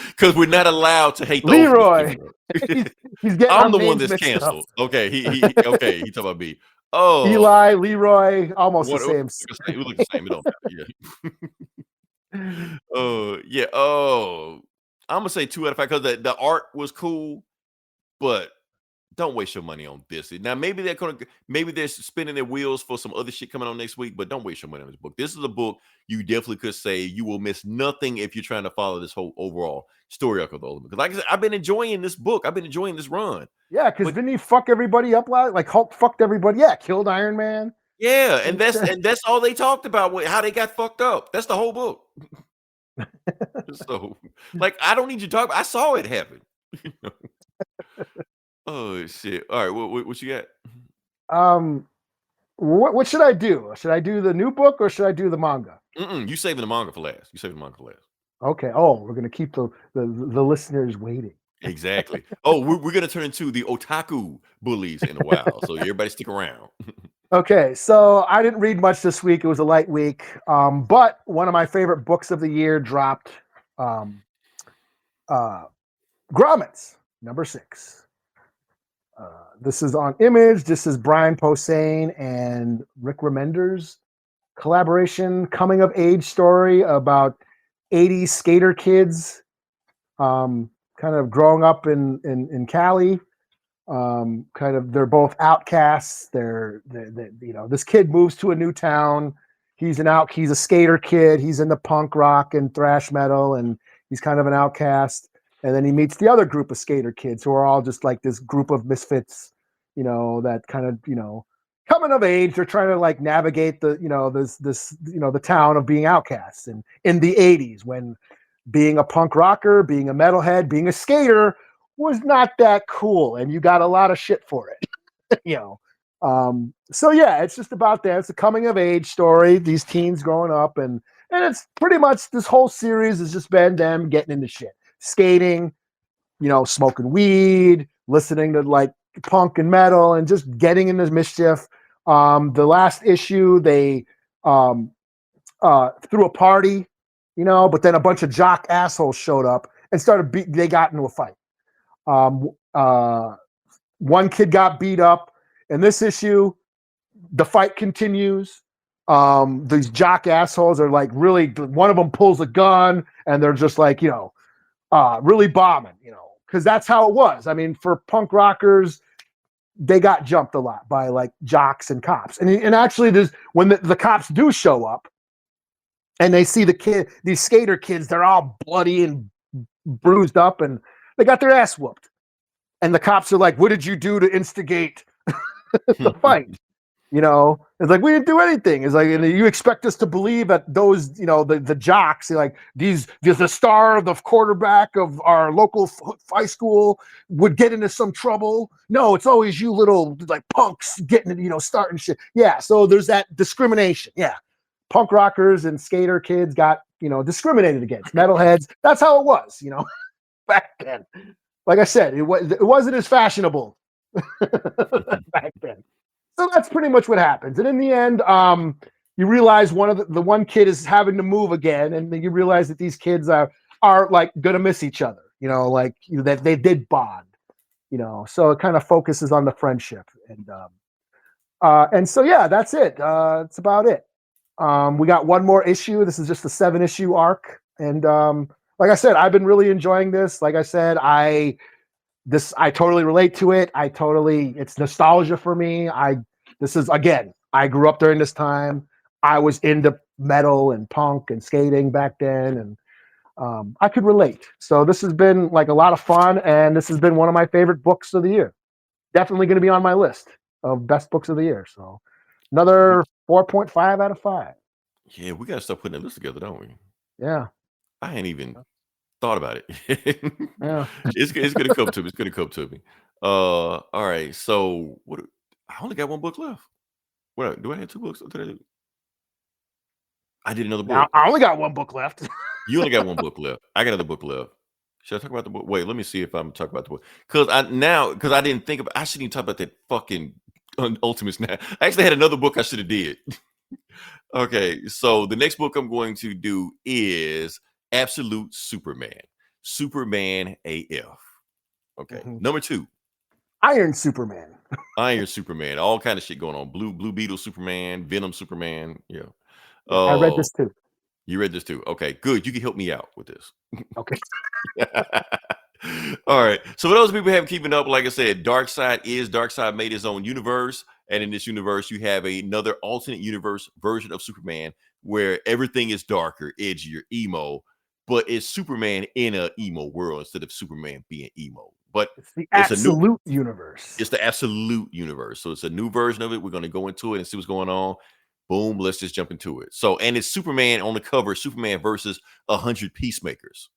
F: Because we're not allowed to hate
G: Leroy. He's getting.
F: I'm the one that's canceled. Okay, he talking about me. Oh,
G: Eli, Leroy, almost the same.
F: We look the same. It don't matter. Yeah. Yeah. Oh, I'm gonna say 2 out of 5 because the art was cool, but don't waste your money on this. Now maybe they're spinning their wheels for some other shit coming on next week, but don't waste your money on this book. This is a book you definitely could say you will miss nothing if you're trying to follow this whole overall story arc of the Ultimate. Because like I said, I've been enjoying this book. I've been enjoying this run.
G: Yeah, because didn't he fuck everybody up like Hulk fucked everybody? Yeah, killed Iron Man.
F: Yeah, and that's all they talked about, how they got fucked up. That's the whole book. So, like, I don't need you to talk about. I saw it happen. Oh shit! All right, what you got?
G: What should I do? Should I do the new book or should I do the manga?
F: You saving the manga for last.
G: Okay. Oh, we're gonna keep the listeners waiting.
F: Exactly. Oh, we're gonna turn into the otaku bullies in a while, so everybody stick around.
G: Okay, so I didn't read much this week. It was a light week, but one of my favorite books of the year dropped. Grommets, number 6. This is on Image. This is Brian Posehn and Rick Remender's collaboration coming of age story about 80s skater kids kind of growing up in Cali. They're both outcasts. They're this kid moves to a new town. He's a skater kid. He's into punk rock and thrash metal, and he's kind of an outcast. And then he meets the other group of skater kids who are all just like this group of misfits, that kind of, coming of age. They're trying to like navigate the the town of being outcasts, and in the 80s when being a punk rocker, being a metalhead, being a skater was not that cool, and you got a lot of shit for it. So yeah, it's just about that. It's a coming of age story. These teens growing up, and it's pretty much this whole series has just been them getting into shit, skating, smoking weed, listening to like punk and metal, and just getting into mischief. The last issue, they threw a party, but then a bunch of jock assholes showed up and they got into a fight. One kid got beat up. In this issue, the fight continues. These jock assholes are like really, one of them pulls a gun and they're just like, really bombing, because that's how it was. I mean, for punk rockers, they got jumped a lot by like jocks and cops. And actually, there's when the cops do show up and they see these skater kids, they're all bloody and bruised up and they got their ass whooped. And the cops are like, what did you do to instigate the fight? It's like, we didn't do anything. It's like, and you expect us to believe that those, the jocks, like the star of the quarterback of our local high school would get into some trouble. No, it's always you little like punks getting, starting shit. Yeah. So there's that discrimination. Yeah. Punk rockers and skater kids got, discriminated against. Metalheads. That's how it was, back then. Like I said, it wasn't as fashionable back then. So that's pretty much what happens. And in the end, you realize the one kid is having to move again, and then you realize that these kids are like gonna miss each other. That they did bond. So it kind of focuses on the friendship, and so yeah, that's it. That's about it. We got one more issue. This is just a 7-issue arc, and like I said, I've been really enjoying this. Like I said, I totally relate to it. It's nostalgia for me. I grew up during this time. I was into metal and punk and skating back then, and I could relate. So this has been like a lot of fun, and this has been one of my favorite books of the year. Definitely going to be on my list of best books of the year. So another 4.5 out of 5.
F: Yeah, we got to start putting a list together, don't we?
G: Yeah.
F: I ain't even thought about it.
G: Yeah.
F: It's gonna come to me. It's gonna come to me. All right. So what? I only got one book left. What do I have 2 books? I did another book.
G: Now, I only got one book left.
F: You only got one book left. I got another book left. Should I talk about the book? Wait, let me see if I'm talking about the book. Because I didn't think I shouldn't even talk about that fucking Ultimates now. I actually had another book I should have did. Okay, so the next book I'm going to do is Absolute Superman AF. Okay. Number 2,
G: Iron Superman.
F: Iron Superman. All kind of shit going on. Blue Beetle Superman, Venom Superman. Yeah.
G: I read this too.
F: You read this too. Okay, good. You can help me out with this.
G: Okay.
F: All right. So for those people who haven't keeping up, like I said, Darkseid made his own universe, and in this universe, you have another alternate universe version of Superman where everything is darker, edgier, emo, but it's Superman in an emo world instead of Superman being emo. But
G: it's the absolute universe.
F: It's the absolute universe. So it's a new version of it. We're going to go into it and see what's going on. Boom. Let's just jump into it. So, and it's Superman on the cover, Superman versus 100 Peacemakers.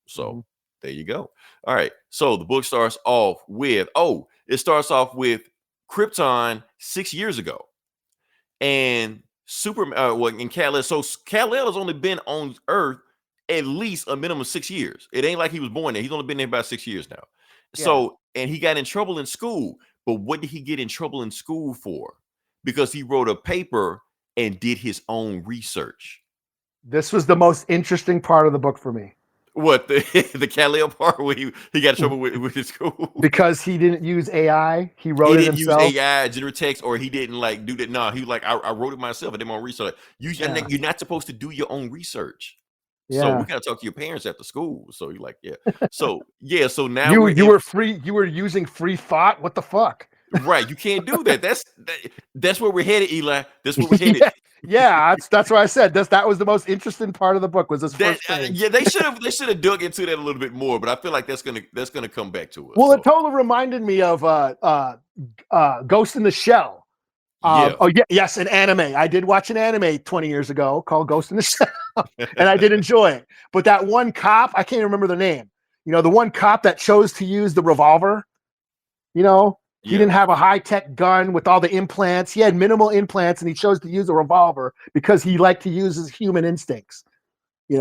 F: So there you go. All right. So the book starts off with, Krypton 6 years ago. And Superman, and Kal-El. So Kal-El has only been on Earth at least a minimum of 6 years. It ain't like he was born there. He's only been there about 6 years now. Yeah. So, and he got in trouble in school. But what did he get in trouble in school for? Because he wrote a paper and did his own research.
G: This was the most interesting part of the book for me.
F: What, the Kal-El part where he got in trouble with his school?
G: Because he didn't use AI. He wrote it himself.
F: He didn't use AI, general text, or he didn't like do that. No, he was like, I wrote it myself. I did my own research. You're not supposed to do your own research. Yeah. So we gotta talk to your parents after school. So you're like, yeah. So yeah. So now
G: you were free. You were using free thought. What the fuck?
F: Right. You can't do that. That's where we're headed, Eli. That's where we're headed.
G: Yeah. That's why I said that was the most interesting part of the book. Was this first page.
F: Yeah, they should have dug into that a little bit more, but I feel like that's gonna come back to us.
G: Well, it totally reminded me of Ghost in the Shell.
F: Yeah.
G: Oh yeah, yes, an anime. I did watch an anime 20 years ago called Ghost in the Shell, and I did enjoy it. But that one cop, I can't remember the name. The one cop that chose to use the revolver. He didn't have a high-tech gun with all the implants. He had minimal implants, and he chose to use a revolver because he liked to use his human instincts. He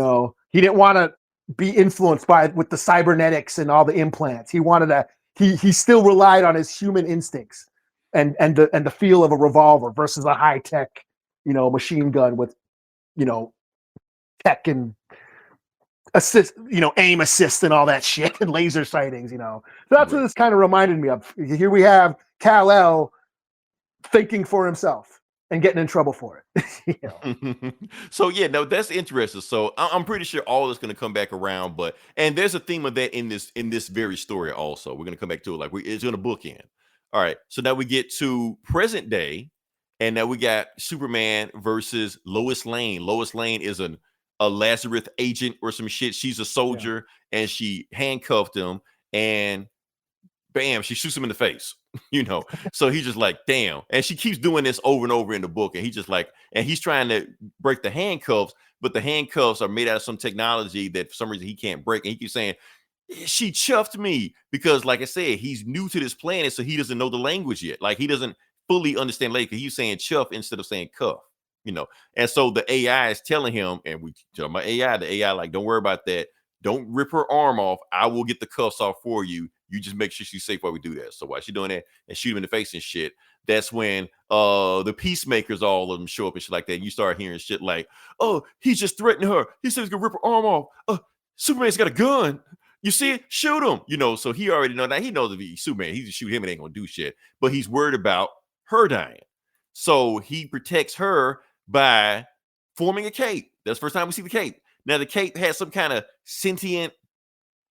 G: didn't want to be influenced with the cybernetics and all the implants. He wanted to. He still relied on his human instincts and the feel of a revolver versus a high-tech, machine gun with, tech and assist, aim assist and all that shit and laser sightings. So that's what this kind of reminded me of. Here we have Kal-El thinking for himself and getting in trouble for it.
F: So yeah, no, that's interesting. So I'm pretty sure all is going to come back around, and there's a theme of that in this very story also. We're going to come back to it, it's going to bookend. All right, so now we get to present day, and now we got Superman versus Lois Lane. Lois Lane is a Lazarus agent or some shit. She's a soldier, and she handcuffed him, and bam, she shoots him in the face. So he's just like, damn. And she keeps doing this over and over in the book, and he's just like, and he's trying to break the handcuffs, but the handcuffs are made out of some technology that for some reason he can't break, and he keeps saying, she chuffed me, because like I said, he's new to this planet, so he doesn't know the language yet. Like, he doesn't fully understand language. He's saying chuff instead of saying cuff, and so the AI is telling him, and we tell my AI, the AI, like, don't worry about that, don't rip her arm off, I will get the cuffs off for you, you just make sure she's safe while we do that. So while she's doing that and shoot him in the face and shit, that's when the peacemakers, all of them, show up and shit like that, and you start hearing shit like, oh, he just threatened her, he said he's gonna rip her arm off, Superman's got a gun, you see it? Shoot him. So he already know that. He knows if he's Superman, he just shoot him, it ain't gonna do shit. But he's worried about her dying. So he protects her by forming a cape. That's the first time we see the cape. Now the cape has some kind of sentient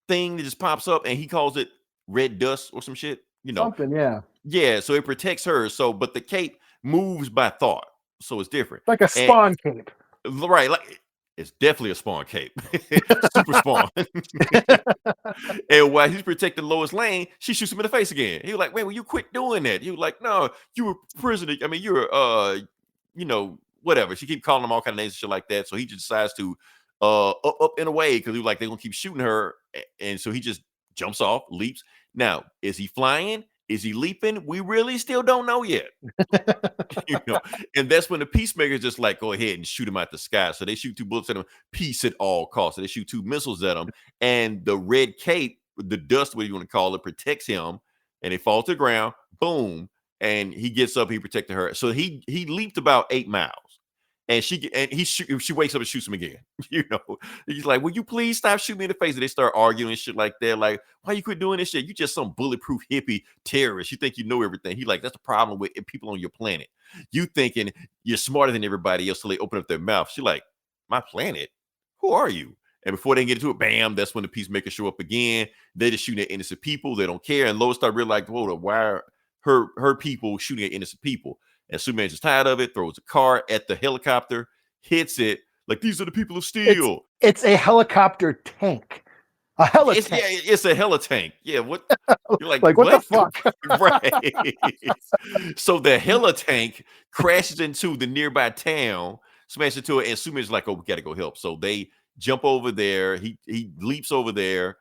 F: thing that just pops up, and he calls it red dust or some shit.
G: Something, yeah.
F: Yeah, so it protects her. So, but the cape moves by thought. So it's different.
G: Like a Spawn cape.
F: Right, like it's definitely a Spawn cape. Super Spawn. And while he's protecting Lois Lane, she shoots him in the face again. He was like, wait, will you quit doing that? He was like, no, you were prisoner. I mean, you're whatever. She keep calling him all kind of names and shit like that. So he just decides to up and away, because he was like, they're gonna keep shooting her. And so he just jumps off, leaps. Now, is he flying? Is he leaping? We really still don't know yet. And that's when the peacemakers just like, go ahead and shoot him out the sky. So they shoot 2 bullets at him, peace at all costs. So they shoot 2 missiles at him, and the red cape, the dust, what you want to call it, protects him, and they fall to the ground, boom, and he gets up, he protected her. So he leaped about 8 miles. And she wakes up and shoots him again. He's like, will you please stop shooting me in the face? And they start arguing and shit like that. Like, why you quit doing this shit? You just some bulletproof hippie terrorist. You think you know everything. He like, that's the problem with people on your planet. You thinking you're smarter than everybody else, so they open up their mouth. She like, my planet? Who are you? And before they get into it, bam, that's when the peacemakers show up again. They just shooting at innocent people. They don't care. And Lois started realizing, hold up, why are her people shooting at innocent people? And Superman's just tired of it, throws a car at the helicopter, hits it, like, these are the people of steel.
G: It's a helicopter tank. A helitank.
F: It's a helitank. Yeah, what? You're like
G: what the fuck?
F: Right. So the helitank crashes into the nearby town, smashes into it, and Superman's like, oh, we gotta go help. So they jump over there. He leaps over there,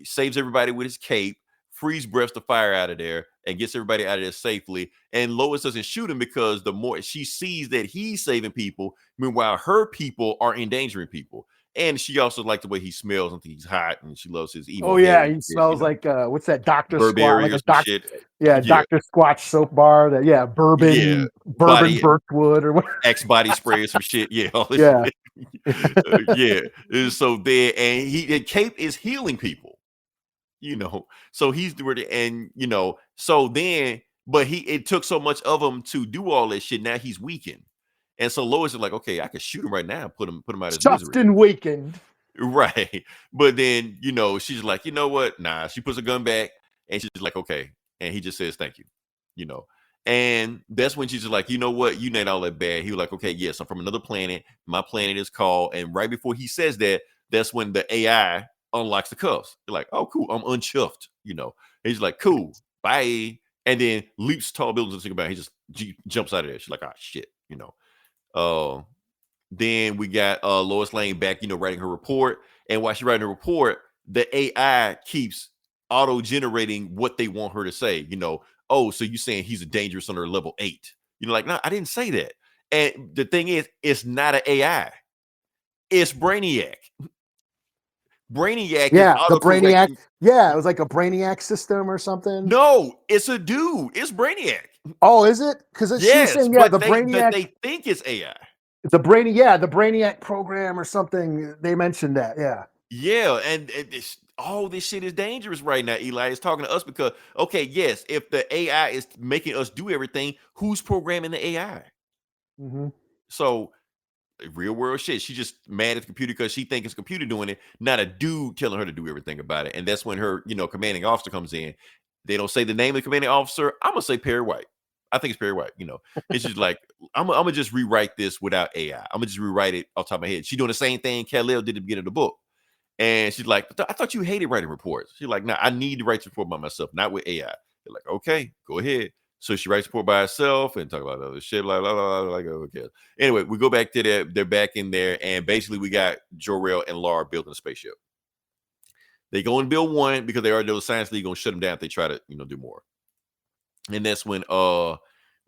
F: saves everybody with his cape, freeze breaths the fire out of there, and gets everybody out of there safely. And Lois doesn't shoot him because the more she sees that he's saving people, meanwhile her people are endangering people. And she also likes the way he smells and thinks he's hot, and she loves his emo.
G: Oh yeah, he smells like what's that, Dr.
F: Burberry
G: Squatch?
F: shit.
G: Yeah, Dr. Squatch soap bar. Bourbon Birchwood or what?
F: X body spray or some shit. Yeah, all this shit. Yeah. And so there, and the cape is healing people. So he's doing it, and so then, but it took so much of him to do all this shit. Now he's weakened, and so Lois is like, okay, I can shoot him right now, put him out of his misery.
G: Justin weakened,
F: right? But then she's like, you know what? Nah, she puts a gun back, and she's like, okay, and he just says thank you, and that's when she's just like, you know what? You ain't all that bad. He was like, okay, yes, I'm from another planet. My planet is called, and right before he says that, that's when the AI unlocks the cuffs. You're like, oh, cool, I'm unchuffed, And he's like, cool, bye. And then leaps tall buildings and think about it. He just jumps out of there. She's like, "Ah, shit," Then we got Lois Lane back, writing her report. And while she's writing her report, the AI keeps auto-generating what they want her to say. Oh, so you saying he's a dangerous under level 8. Like, no, I didn't say that. And the thing is, it's not an AI. It's Brainiac. Brainiac is
G: the Brainiac.
F: auto-correcting.
G: Yeah, it was like a Brainiac system or something.
F: No, it's a dude. It's Brainiac.
G: Oh, is it? Because
F: Yes,
G: she's saying,
F: but
G: the
F: they
G: Brainiac.
F: think it's AI.
G: The Brainiac program or something. They mentioned that. Yeah.
F: Yeah, and all this shit is dangerous right now. Eli is talking to us because, okay, yes, if the AI is making us do everything, who's programming the AI?
G: Mm-hmm.
F: So, real world shit. She just mad at the computer because she thinks it's computer doing it, not a dude telling her to do everything about it. And that's when her, commanding officer comes in. They don't say the name of the commanding officer. I'm gonna say Perry White. I think it's Perry White. It's just like I'm gonna just rewrite this without AI. I'm gonna just rewrite it off the top of my head. She's doing the same thing Kal-El did at the beginning of the book. And she's like, I thought you hated writing reports. She's like, nah, I need to write the report by myself, not with AI. They're like, okay, go ahead. So she writes the report by herself and talk about other shit, blah, blah, blah, blah, like, okay. Anyway, we go back to that. They're back in there. And basically we got Jor-El and Lara building a spaceship. They go and build one because they already know the Science League going to shut them down if they try to, do more. And that's when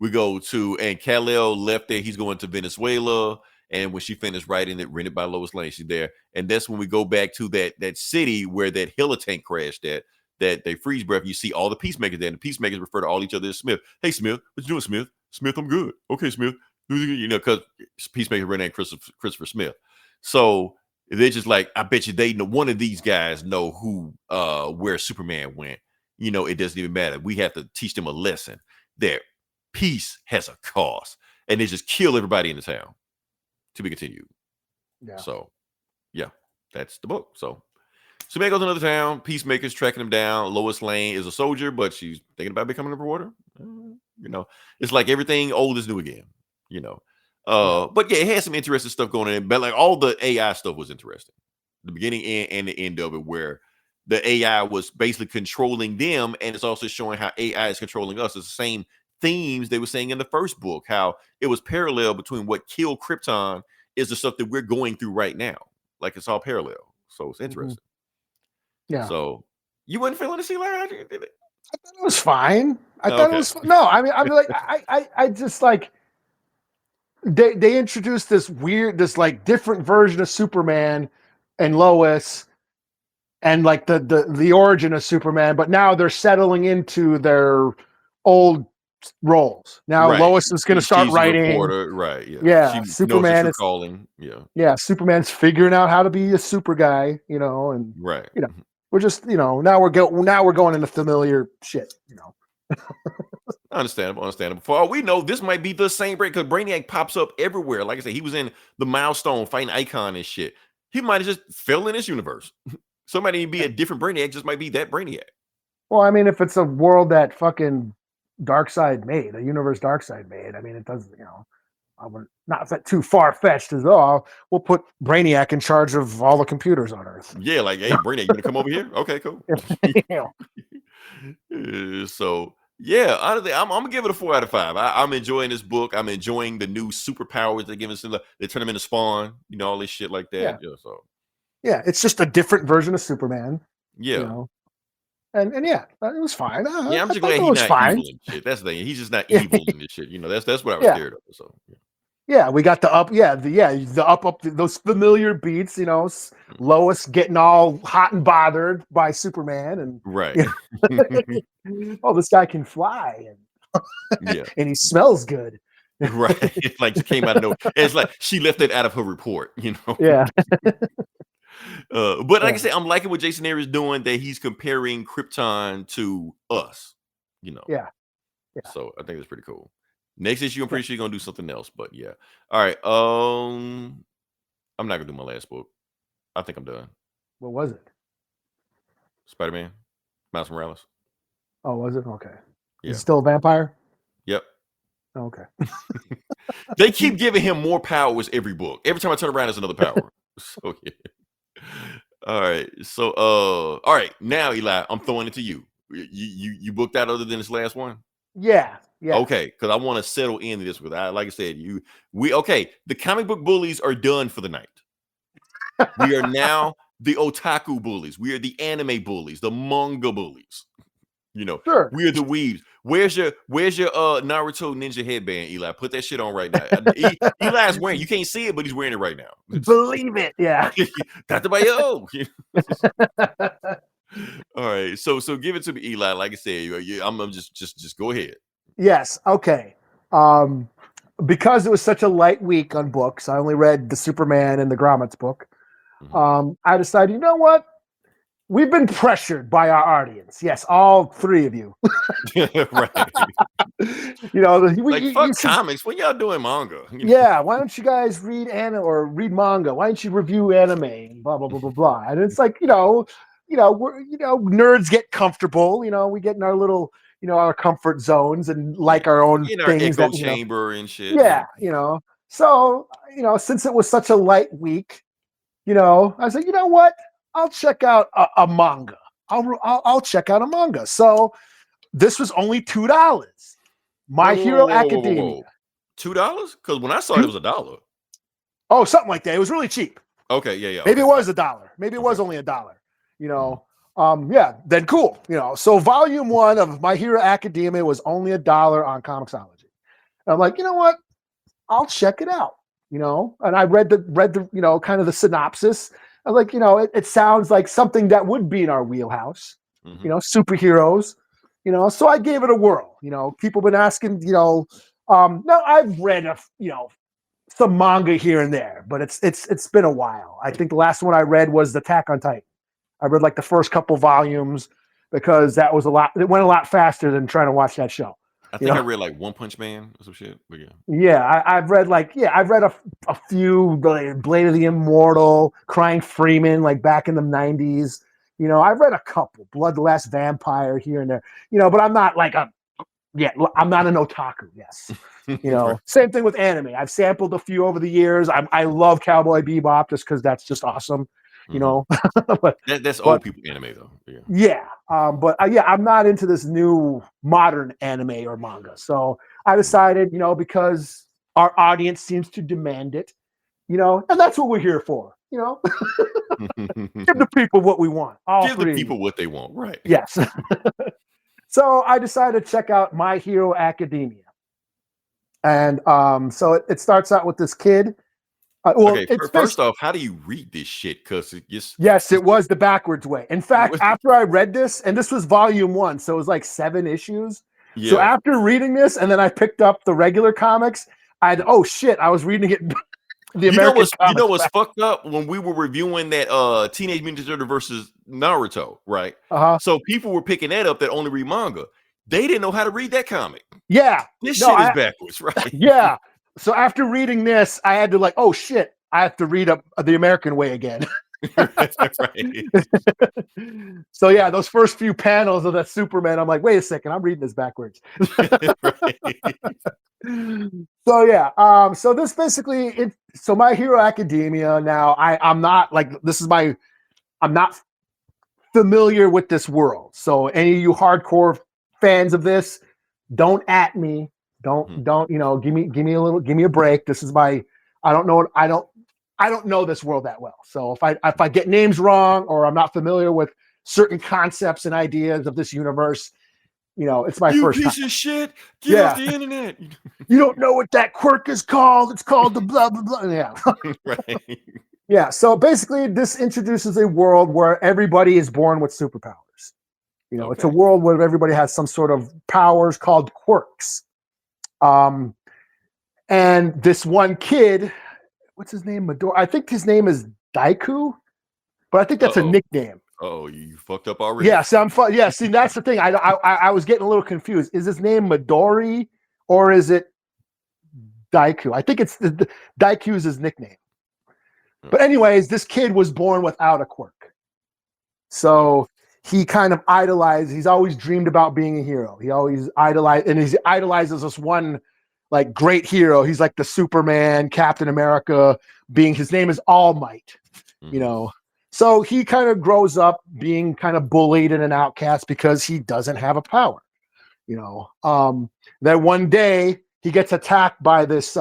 F: we go to, and Kal-El left there. He's going to Venezuela. And when she finished writing it, rented by Lois Lane, she's there. And that's when we go back to that city where that helitank crashed at, that they freeze breath. You see all the peacemakers there. And the peacemakers refer to all each other as Smith. Hey, Smith, what you doing, Smith? Smith, I'm good. Okay, Smith. Because peacemaker renamed Christopher Smith. So they're just like, I bet you they know, one of these guys know where Superman went. It doesn't even matter. We have to teach them a lesson that peace has a cost. And they just kill everybody in the town. To be continued.
G: Yeah.
F: So, yeah, that's the book. So, Superman goes to another town. Peacemaker's tracking him down. Lois Lane is a soldier, but she's thinking about becoming a reporter. It's like everything old is new again. But yeah, it had some interesting stuff going on. But like all the AI stuff was interesting. The beginning and the end of it, where the AI was basically controlling them, and it's also showing how AI is controlling us. It's the same themes they were saying in the first book, how it was parallel between what killed Krypton is the stuff that we're going through right now. Like it's all parallel. So it's interesting.
G: Yeah.
F: So you wasn't feeling the sea lion?
G: I thought it was fine. I thought it was no. I mean, like I just like they introduced this like different version of Superman and Lois, and like the origin of Superman, but now they're settling into their old roles. Now
F: right.
G: Lois is going to start writing.
F: Reporter. Right. Yeah.
G: Yeah.
F: She
G: Superman
F: is calling. Yeah.
G: Yeah. Superman's figuring out how to be a super guy, and
F: right.
G: We're just, now we're going into familiar shit,
F: Understandable. For all we know, this might be the same Brainiac, because Brainiac pops up everywhere. Like I said, he was in the Milestone fighting Icon and shit. He might have just fell in this universe. Somebody be a different Brainiac, just might be that Brainiac.
G: Well, I mean, if it's a world that fucking Darkseid made, a universe Darkseid made, I mean, it doesn't, I would not too far fetched as we'll put Brainiac in charge of all the computers on Earth.
F: Yeah, like, hey, Brainiac, you gonna come over here? Okay, cool. So yeah, honestly, I'm gonna give it a 4 out of 5. I'm enjoying this book. I'm enjoying the new superpowers they give us. They turn them into Spawn, all this shit like that.
G: Yeah, it's just a different version of Superman.
F: Yeah.
G: And yeah, it was fine.
F: Yeah, I'm just glad he's not
G: fine.
F: evil and shit. That's the thing. He's just not evil in this shit. That's what I was scared of. So
G: yeah, we got the up those familiar beats. Lois getting all hot and bothered by Superman, and
F: right.
G: Oh, this guy can fly, and and he smells good.
F: Right, like she came out of nowhere. It's like she left it out of her report.
G: Yeah.
F: But like I said, I'm liking what Jason Aaron is doing, that he's comparing Krypton to us,
G: Yeah.
F: So I think that's pretty cool. Next issue, I'm pretty sure you're gonna do something else, but yeah. All right. I'm not gonna do my last book. I think I'm done.
G: What was it?
F: Spider-Man, Miles Morales.
G: Oh, was it? Okay.
F: Yeah.
G: He's still a vampire?
F: Yep.
G: Okay.
F: They keep giving him more powers every book. Every time I turn around, there's another power. So yeah. All right. So all right. Now, Eli, I'm throwing it to you. You booked out other than this last one?
G: Yeah. Yeah.
F: Okay, because I want to settle into this with like I said, the comic book bullies are done for the night. We are now the otaku bullies. We are the anime bullies, the manga bullies.
G: Sure.
F: We are the weebs. Where's your Naruto ninja headband, Eli? Put that shit on right now. Eli's wearing. You can't see it, but he's wearing it right now.
G: Believe it. Yeah.
F: All right. So give it to me, Eli. Like I said, I'm just go ahead.
G: Yes. Okay. Because it was such a light week on books, I only read the Superman and the Grommets book. I decided, you know what? We've been pressured by our audience. Yes, all three of you.
F: Right.
G: Fuck
F: comics. When y'all doing manga?
G: Yeah. Why don't you guys read anime or read manga? Why don't you review anime and blah blah blah blah blah? And it's like we're nerds get comfortable. We get in our little our comfort zones and like our own
F: in
G: things
F: our echo chamber and shit.
G: Yeah. So since it was such a light week, I said, you know what? I'll check out a manga. I'll check out a manga. So this was only $2. My Hero Academia.
F: $2? Because when I saw it was $1.
G: Oh, something like that. It was really cheap.
F: Okay, yeah.
G: Maybe it was $1. Maybe it was only $1. Yeah, then cool. So volume 1 of My Hero Academia was only $1 on Comixology. And I'm like, you know what? I'll check it out. And I read the kind of the synopsis. I was like, it sounds like something that would be in our wheelhouse. Superheroes. So I gave it a whirl. People been asking. No, I've read some manga here and there, but it's been a while. I think the last one I read was the Attack on Titan. I read like the first couple volumes because that was a lot. It went a lot faster than trying to watch that show.
F: I think I read like One Punch Man or some shit. But yeah.
G: Yeah, I've read a few, Blade of the Immortal, Crying Freeman, like back in the 90s. I've read a couple, Blood the Last Vampire here and there. But I'm not I'm not an otaku. Yes. Same thing with anime. I've sampled a few over the years. I love Cowboy Bebop just because that's just awesome. But
F: that's old people anime though.
G: Yeah. I'm not into this new modern anime or manga. So I decided, because our audience seems to demand it, and that's what we're here for. Give the people what we want.
F: Give the people what they want, right?
G: Yes. So I decided to check out My Hero Academia, and so it starts out with this kid.
F: First off, how do you read this shit? Because
G: it was the backwards way. In fact, after I read this, and this was volume 1, so it was like 7 issues. Yeah. So after reading this, and then I picked up the regular comics, I was reading it. The American
F: what's fucked up when we were reviewing that Teenage Mutant Ninja Turtles versus Naruto, right? So people were picking that up that only read manga. They didn't know how to read that comic.
G: Yeah,
F: this shit is backwards, right?
G: Yeah. So after reading this, I had to I have to read the American way again. So yeah, those first few panels of that Superman, I'm like, wait a second, I'm reading this backwards. So yeah, so this basically so My Hero Academia. Now I'm not I'm not familiar with this world. So any of you hardcore fans of this, don't at me. Don't give me a break. This is I don't know this world that well. So if I get names wrong or I'm not familiar with certain concepts and ideas of this universe, it's my first
F: piece
G: time.
F: Of shit. Get off the internet.
G: You don't know what that quirk is called. It's called the blah blah blah. Yeah.
F: Right.
G: Yeah. So basically, this introduces a world where everybody is born with superpowers. It's a world where everybody has some sort of powers called quirks. And this one kid, what's his name? Midoriya. I think his name is Daiku, but I think that's a nickname.
F: Oh, you fucked up already.
G: Yeah, see, that's the thing. I was getting a little confused. Is his name Midori or is it Daiku? I think it's Daiku is his nickname. But anyways, this kid was born without a quirk. So he kind of idolized. He's always dreamed about being a hero. He always idolizes this one like great hero. He's like the Superman, Captain America. His name is All Might. So he kind of grows up being kind of bullied and an outcast because he doesn't have a power. Then one day he gets attacked by this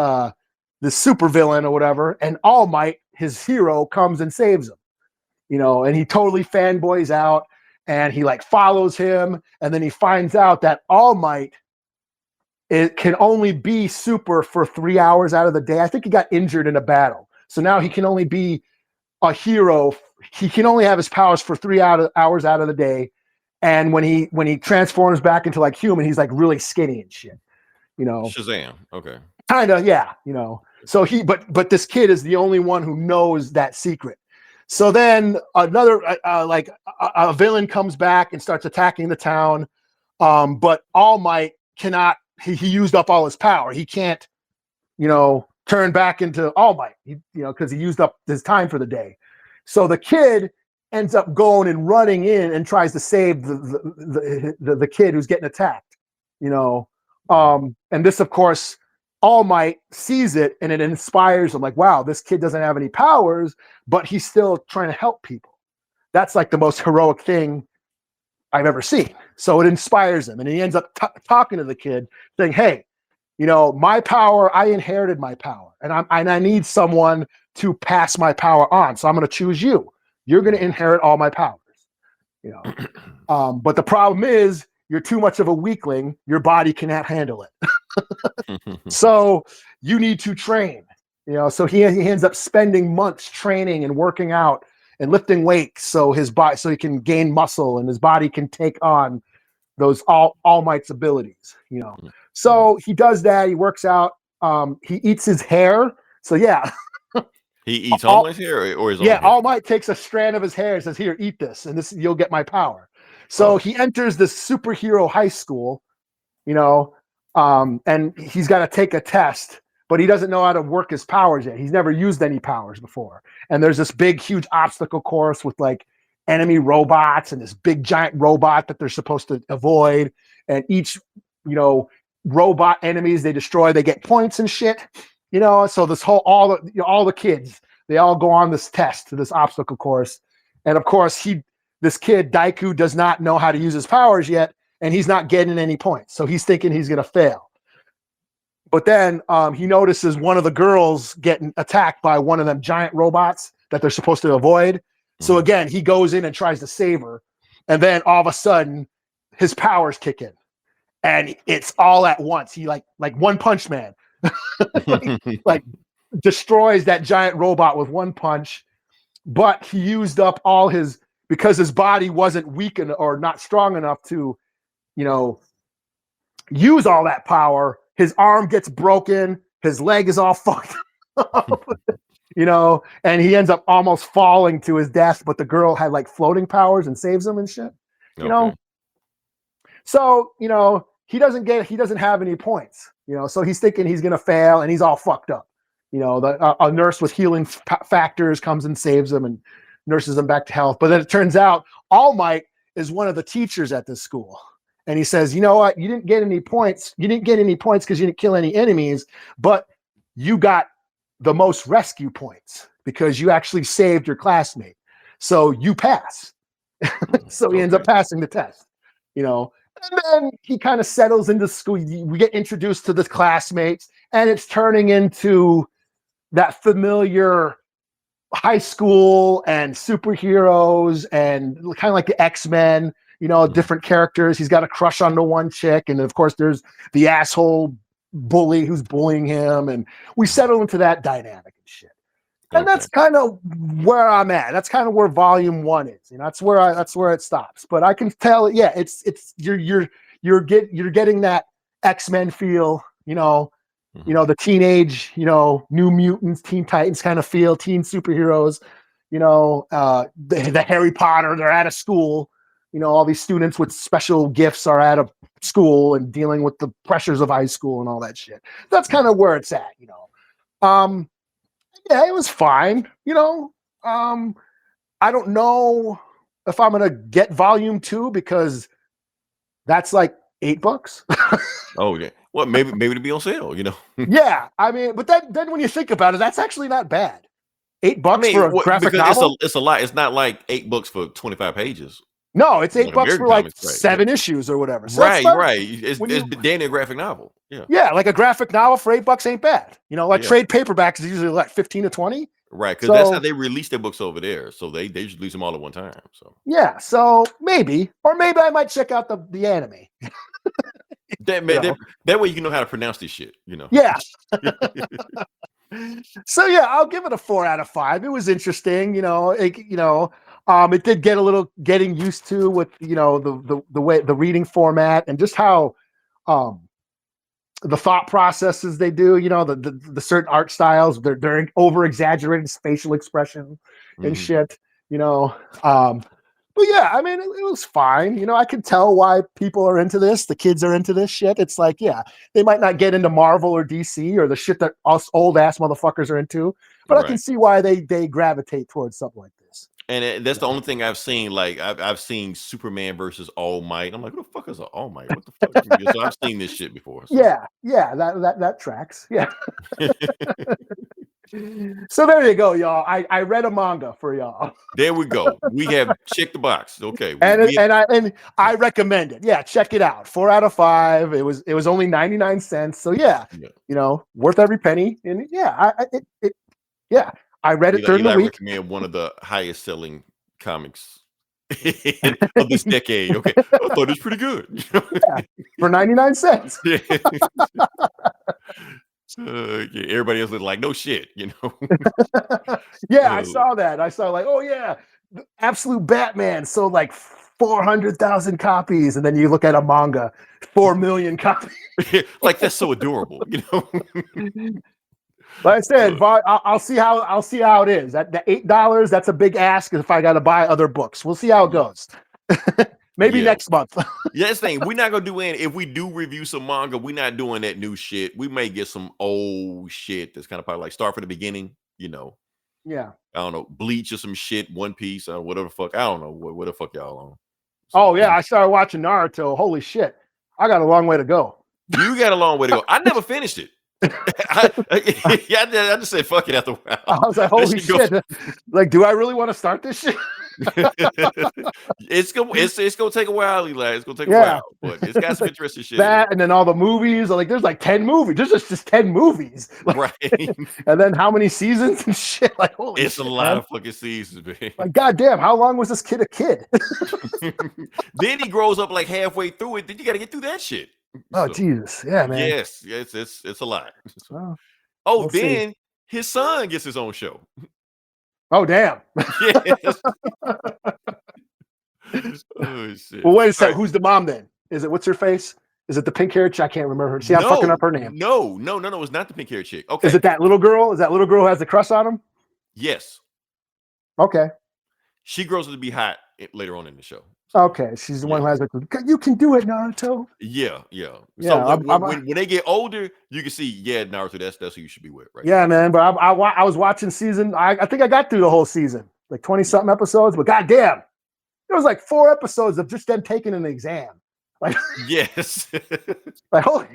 G: super villain or whatever, and All Might, his hero, comes and saves him. And he totally fanboys out, and he like follows him, and then he finds out that All Might, it can only be super for 3 hours out of the day. I think he got injured in a battle, so now he can only be a hero. He can only have his powers for 3 hours out of the day, and when he transforms back into like human, he's like really skinny and shit.
F: Shazam. Okay.
G: Kind of, yeah. So but this kid is the only one who knows that secret. So then another a villain comes back and starts attacking the town, but All Might cannot. He used up all his power. He can't, turn back into All Might, because he used up his time for the day. So the kid ends up going and running in and tries to save the kid who's getting attacked. And this, of course, All Might sees it and it inspires him. Like, wow, this kid doesn't have any powers, but he's still trying to help people. That's like the most heroic thing I've ever seen. So it inspires him, and he ends up talking to the kid, saying, "Hey, my power. I inherited my power, and I need someone to pass my power on. So I'm going to choose you. You're going to inherit all my powers. But the problem is, you're too much of a weakling. Your body cannot handle it. So you need to train. So he ends up spending months training and working out and lifting weights, so he can gain muscle and his body can take on those All Might's abilities. So he does that. He works out. He eats his hair. So yeah,
F: he eats All Might's hair, or his own hair?
G: All Might takes a strand of his hair and says, "Here, eat this, and you'll get my power." So he enters this superhero high school, and he's got to take a test. But he doesn't know how to work his powers yet. He's never used any powers before. And there's this big, huge obstacle course with like enemy robots and this big, giant robot that they're supposed to avoid. And each, robot enemies they destroy, they get points and shit. So this all the kids, they all go on this test to this obstacle course. And of course, this kid Daiku does not know how to use his powers yet, and he's not getting any points. So he's thinking he's gonna fail. But then he notices one of the girls getting attacked by one of them giant robots that they're supposed to avoid. So again, he goes in and tries to save her. And then all of a sudden, his powers kick in. And it's all at once. He like One Punch Man. like destroys that giant robot with one punch. But he used up all because his body wasn't weak or not strong enough to, use all that power. His arm gets broken. His leg is all fucked up, and he ends up almost falling to his death. But the girl had like floating powers and saves him and shit, So, he doesn't have any points, so he's thinking he's going to fail and he's all fucked up. A nurse with healing factors comes and saves him and nurses him back to health. But then it turns out All Might is one of the teachers at this school. And he says, "You know what? You didn't get any points. You didn't get any points because you didn't kill any enemies, but you got the most rescue points because you actually saved your classmate. So you pass." So he ends up passing the test, And then he kind of settles into school. We get introduced to the classmates, and it's turning into that familiar high school and superheroes and kind of like the X-Men. Different characters. He's got a crush on the one chick. And of course, there's the asshole bully who's bullying him. And we settle into that dynamic and shit. And that's kind of where I'm at. That's kind of where volume 1 is. That's where it stops. But I can tell, you're getting that X-Men feel, the teenage, New Mutants, Teen Titans kind of feel, teen superheroes, the Harry Potter, they're at a school. All these students with special gifts are at a school and dealing with the pressures of high school and all that shit. That's kind of where it's at, Yeah, it was fine, I don't know if I'm gonna get volume 2 because that's like $8.
F: Oh yeah. Well, maybe to be on sale,
G: Yeah, I mean, but then when you think about it, that's actually not bad. $8 for a graphic novel.
F: It's a lot. It's not like $8 for 25 pages.
G: No, it's $8 for
F: American
G: like
F: comics, right,
G: 7 issues or whatever. So
F: right, right. It's
G: when
F: damn near a graphic novel. Yeah,
G: yeah, like a graphic novel for $8 ain't bad. You know, like trade paperbacks is usually like 15 to 20.
F: Right, because that's how they release their books over there. So they just release them all at one time. So
G: yeah, so maybe I might check out the anime.
F: that way you know how to pronounce this shit. You know.
G: Yeah. So yeah, I'll give it a 4 out of 5. It was interesting, it did get a little getting used to with the way the reading format and just how the thought processes they do, the certain art styles, they're over exaggerating facial expression and shit, but yeah, I mean, it was fine. I can tell why people are into this. The kids are into this shit. It's like, yeah, they might not get into Marvel or DC or the shit that us old ass motherfuckers are into, but I can see why they gravitate towards something like this.
F: And that's the only thing I've seen. Like I've seen Superman versus All Might. I'm like, who the fuck is All Might? What the fuck? So I've seen this shit before. So.
G: Yeah, that tracks. Yeah. So there you go, y'all. I read a manga for y'all.
F: There we go. We have checked the box. Okay.
G: And I recommend it. Yeah, check it out. 4 out of 5. It was only 99 cents. So yeah, worth every penny. And yeah, I read it during the week.
F: I recommend one of the highest selling comics of this decade. Okay. I thought it was pretty good.
G: Yeah, for 99 cents.
F: Yeah. Everybody else was like, no shit,
G: Yeah, I saw that. I saw like, oh yeah, the Absolute Batman sold like 400,000 copies, and then you look at a manga, 4 million copies.
F: Like that's so adorable,
G: Like I said, I'll see how it is. That the $8, that's a big ask if I got to buy other books. We'll see how it goes. Maybe next month.
F: Yeah, that's the thing. We're not gonna do any. If we do review some manga, we're not doing that new shit. We may get some old shit that's kind of probably like start from the beginning.
G: Yeah.
F: I don't know, Bleach or some shit, One Piece or whatever the fuck. I don't know what the fuck y'all on.
G: So, I started watching Naruto. Holy shit, I got a long way to go.
F: You got a long way to go. I never finished it. I just said fuck it after a while.
G: I was like, holy shit! Like, do I really want to start this shit?
F: It's gonna take a while, Eli. It's gonna take a while, but it's got some interesting shit.
G: That and then all the movies. Like, there's like 10 movies. There's just 10 movies, like,
F: right?
G: And then how many seasons and shit? Like, holy
F: it's
G: shit,
F: a lot of fucking seasons, man.
G: Like, goddamn, how long was this kid a kid?
F: Then he grows up like halfway through it. Then you got to get through that shit.
G: Oh, Jesus. Yeah, man.
F: Yes, it's a lot.
G: Well,
F: we'll then see. His son gets his own show.
G: Oh, damn.
F: Yes. Oh, shit.
G: Well, wait a second. Who's the mom then? Is it what's her face? Is it the pink haired chick? I can't remember her. See, I'm fucking up her name.
F: No. It's not the pink haired chick. Okay.
G: Is it that little girl? Is that little girl who has the crush on him?
F: Yes.
G: Okay.
F: She grows up to be hot later on in the show.
G: Okay, she's the one who has like, you can do it, Naruto.
F: Yeah. So when they get older, you can see, Naruto, that's who you should be with, right?
G: Yeah, man. But I was watching season. I think I got through the whole season, like 20-something episodes. But goddamn, there was like 4 episodes of just them taking an exam. Like,
F: yes,
G: like holy.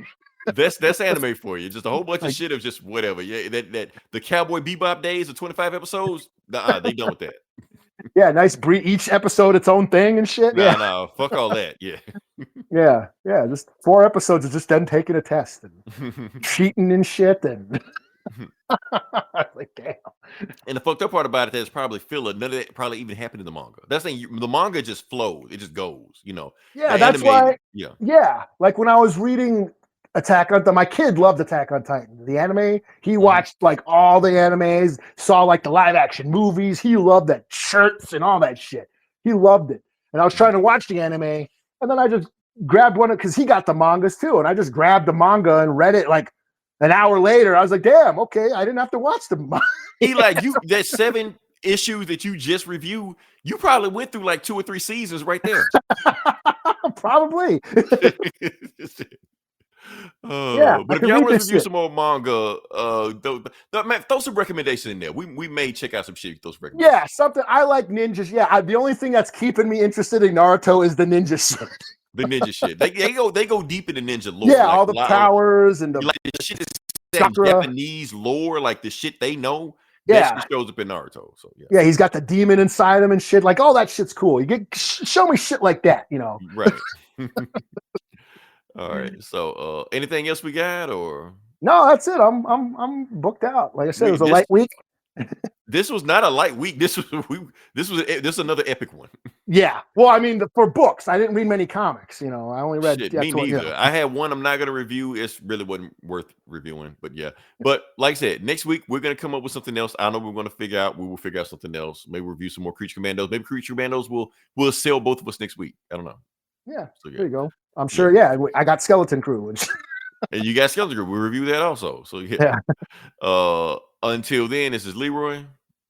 F: That's anime for you. Just a whole bunch of shit of just whatever. Yeah, that the Cowboy Bebop days of 25 episodes. They done with that.
G: Yeah, nice each episode its own thing and shit.
F: No, fuck all that. Yeah.
G: Yeah. Just 4 episodes of just them taking a test and cheating and shit and like damn.
F: And the fucked up part about it is probably filler. None of that probably even happened in the manga. That's the thing. The manga just flows. It just goes.
G: Yeah, that's why. Yeah, like when I was reading Attack on Titan. My kid loved Attack on Titan. The anime, he watched like all the animes, saw like the live action movies. He loved that shirts and all that shit. He loved it. And I was trying to watch the anime, and then I just grabbed one because he got the mangas too. And I just grabbed the manga and read it like an hour later. I was like, damn, okay, I didn't have to watch the manga.
F: That 7 issues that you just reviewed, you probably went through like 2 or 3 seasons right there.
G: Probably.
F: But if y'all want to review some more manga, throw some recommendations in there. We may check out some shit. Those recommendations.
G: Yeah, something I like ninjas. Yeah, the only thing that's keeping me interested in Naruto is the ninja shit.
F: The ninja shit. They go deep in the ninja lore.
G: Yeah, like, all the powers and the
F: like the shit is Japanese lore, like the shit they know.
G: Yeah.
F: That shit shows up in Naruto. So yeah.
G: Yeah, he's got the demon inside him and shit. Like, oh, that shit's cool. You get show me shit like that, you know.
F: Right. All right. So anything else we got or
G: no, that's it. I'm booked out. Like I said, it was a light week.
F: This was not a light week. This was another epic one.
G: Yeah. Well, I mean, for books, I didn't read many comics. You know, I only read.
F: Shit, me neither. Yeah. I had one I'm not gonna review. It really wasn't worth reviewing. But yeah. But like I said, next week we're gonna come up with something else. I know we're gonna figure out. We will figure out something else. Maybe review some more Creature Commandos. Maybe Creature Commandos will sell both of us next week. I don't know.
G: Yeah.
F: So, yeah.
G: There you go. I'm sure. Yeah. I got Skeleton Crew.
F: And you got Skeleton Crew. We'll review that also. So yeah. Until then, this is Leroy.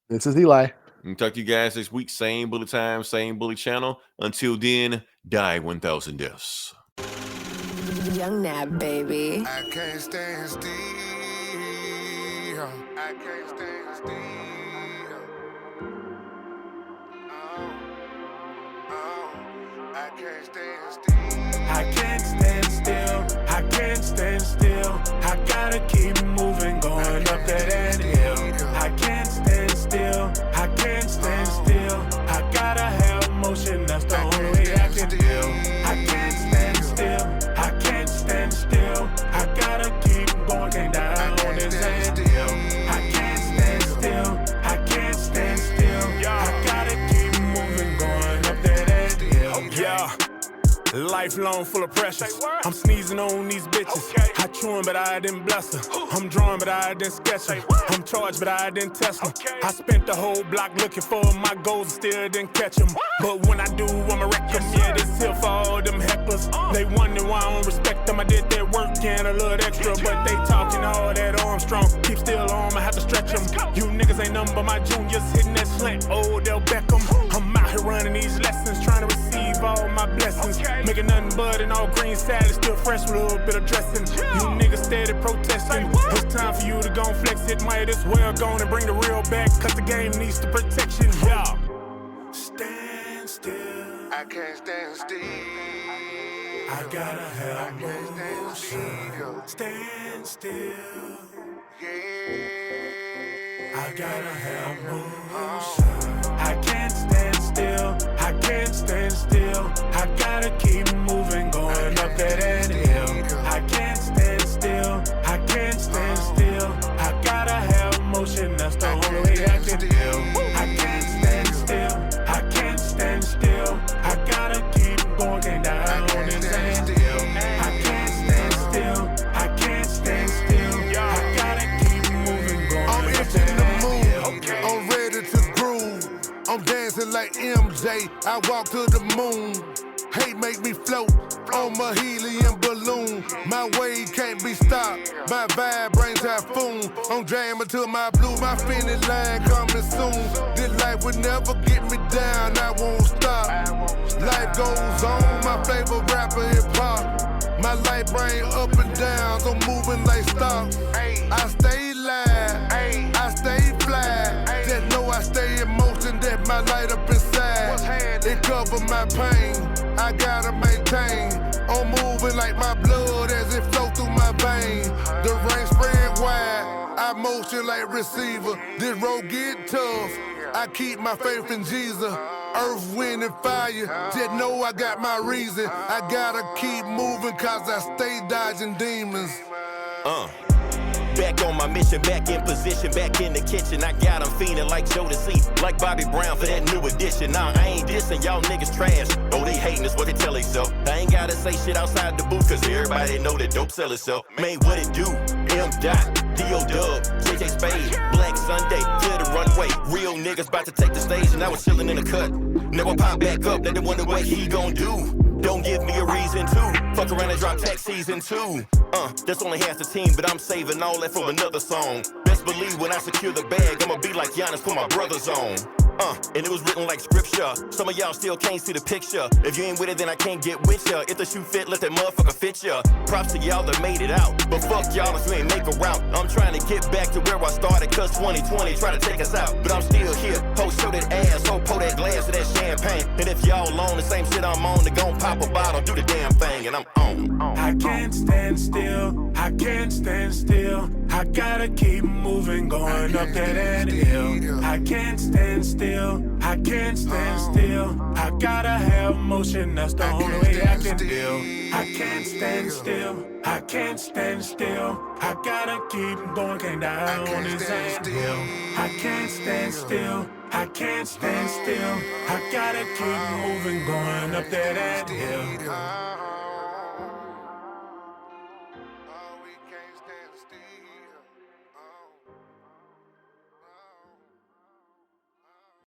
G: This is Eli.
F: And talk to you guys next week. Same bully time, same bully channel. Until then, die 1,000 deaths.
B: Young Nab, baby.
C: I can't stand still. I can't stand still. I can't stand still. I can't stand still. I can't stand still. I gotta keep moving, going up that hill. I can't stand still. I can't stand still. I gotta have motion. That's the only way I can deal. I can't stand still. I can't stand still. I gotta keep going, can't die on this hill. I can't stand still. I can't stand still. I gotta keep moving, going up that hill. Yeah. Lifelong full of pressure. I'm sneezing on these bitches. I chew 'em, but I didn't bless her. I'm drawing, but I didn't sketch her. I'm charged, but I didn't test them. I spent the whole block looking for my goals and still didn't catch them. But when I do, I'ma wreck them. Yeah, this here for all them hecklers. They wonder why I don't respect them. I did that work and a little extra, but they talking all that Armstrong. Keep still on, I have to stretch them. You niggas ain't nothing but my juniors hitting that slant. Oh, they'll Beckham. I'm out here running these lessons, trying to receive all my blessings. Making nothing but an all green salad, still fresh with a little bit of dressing. You niggas steady protesting. It's time for you to go and flex it. Might as well go and bring the real back, cause the game needs the protection. Yeah. Stand still. I can't stand still. I gotta have motion. Stand still. Yeah. I gotta have motion. I can't stand still. I can't stand still. I gotta keep moving, going up that hill. I can't stand still. I can't stand still. I gotta have motion. That's the only way I can deal. I can't stand still. I can't stand still. I gotta keep going, can't die on this hill. I can't stand still. I can't stand still. I gotta keep moving, going up that hill.
H: I'm ready to groove. I'm dancing like MJ. I walk to the moon. Hate make me float on my helium balloon. My wave can't be stopped. My vibe brings typhoon. I'm jamming to my blue. My finish line coming soon. This life would never get me down. I won't stop. Life goes on. My favorite rapper hip hop. My life brain up and down. I'm moving like stock. I stay live. I stay fly. Just know I stay in motion. That my light up inside. It cover my pain. I gotta maintain. I'm moving like my blood as it flow through my veins. The rain spread wide. I motion like receiver. This road get tough. I keep my faith in Jesus. Earth, wind, and fire. Just know I got my reason. I gotta keep moving cause I stay dodging demons.
E: Back on my mission, back in position, back in the kitchen. I got them feeling like Joe to see, like Bobby Brown for that new edition. Nah, I ain't dissing, y'all niggas trash. Oh, they hating us, what they tell themselves. I ain't gotta say shit outside the booth, cause everybody know that dope sell itself. Man, what it do? M. Dot, D.O. Dub, JJ Spade, Black Sunday, clear the runway. Real niggas about to take the stage, and I was chilling in the cut. Never pop back up, they wonder what he gon' do. Don't give me a reason to fuck around and drop tech season 2. That's only half the team, but I'm saving all that for another song. Best believe when I secure the bag, I'ma be like Giannis, put my brothers on. And it was written like scripture. Some of y'all still can't see the picture. If you ain't with it, then I can't get with ya. If the shoe fit, let that motherfucker fit ya. Props to y'all that made it out, but fuck y'all if you ain't make a route. I'm trying to get back to where I started, cause 2020 try to take us out. But I'm still here. Ho, show that ass, ho, pour that glass of that champagne. And if y'all on the same shit I'm on, then gon' pop a bottle, do the damn thing, and I'm on.
C: I can't stand still, I can't stand still. I gotta keep moving, going up that anthill. I can't stand still, I can't stand still. I gotta have motion, that's the only way I can deal. I can't stand still, I can't stand still. I gotta keep going, can't die on this anthill. I can't stand still, I can't stand still. I gotta keep moving, going up that anthill.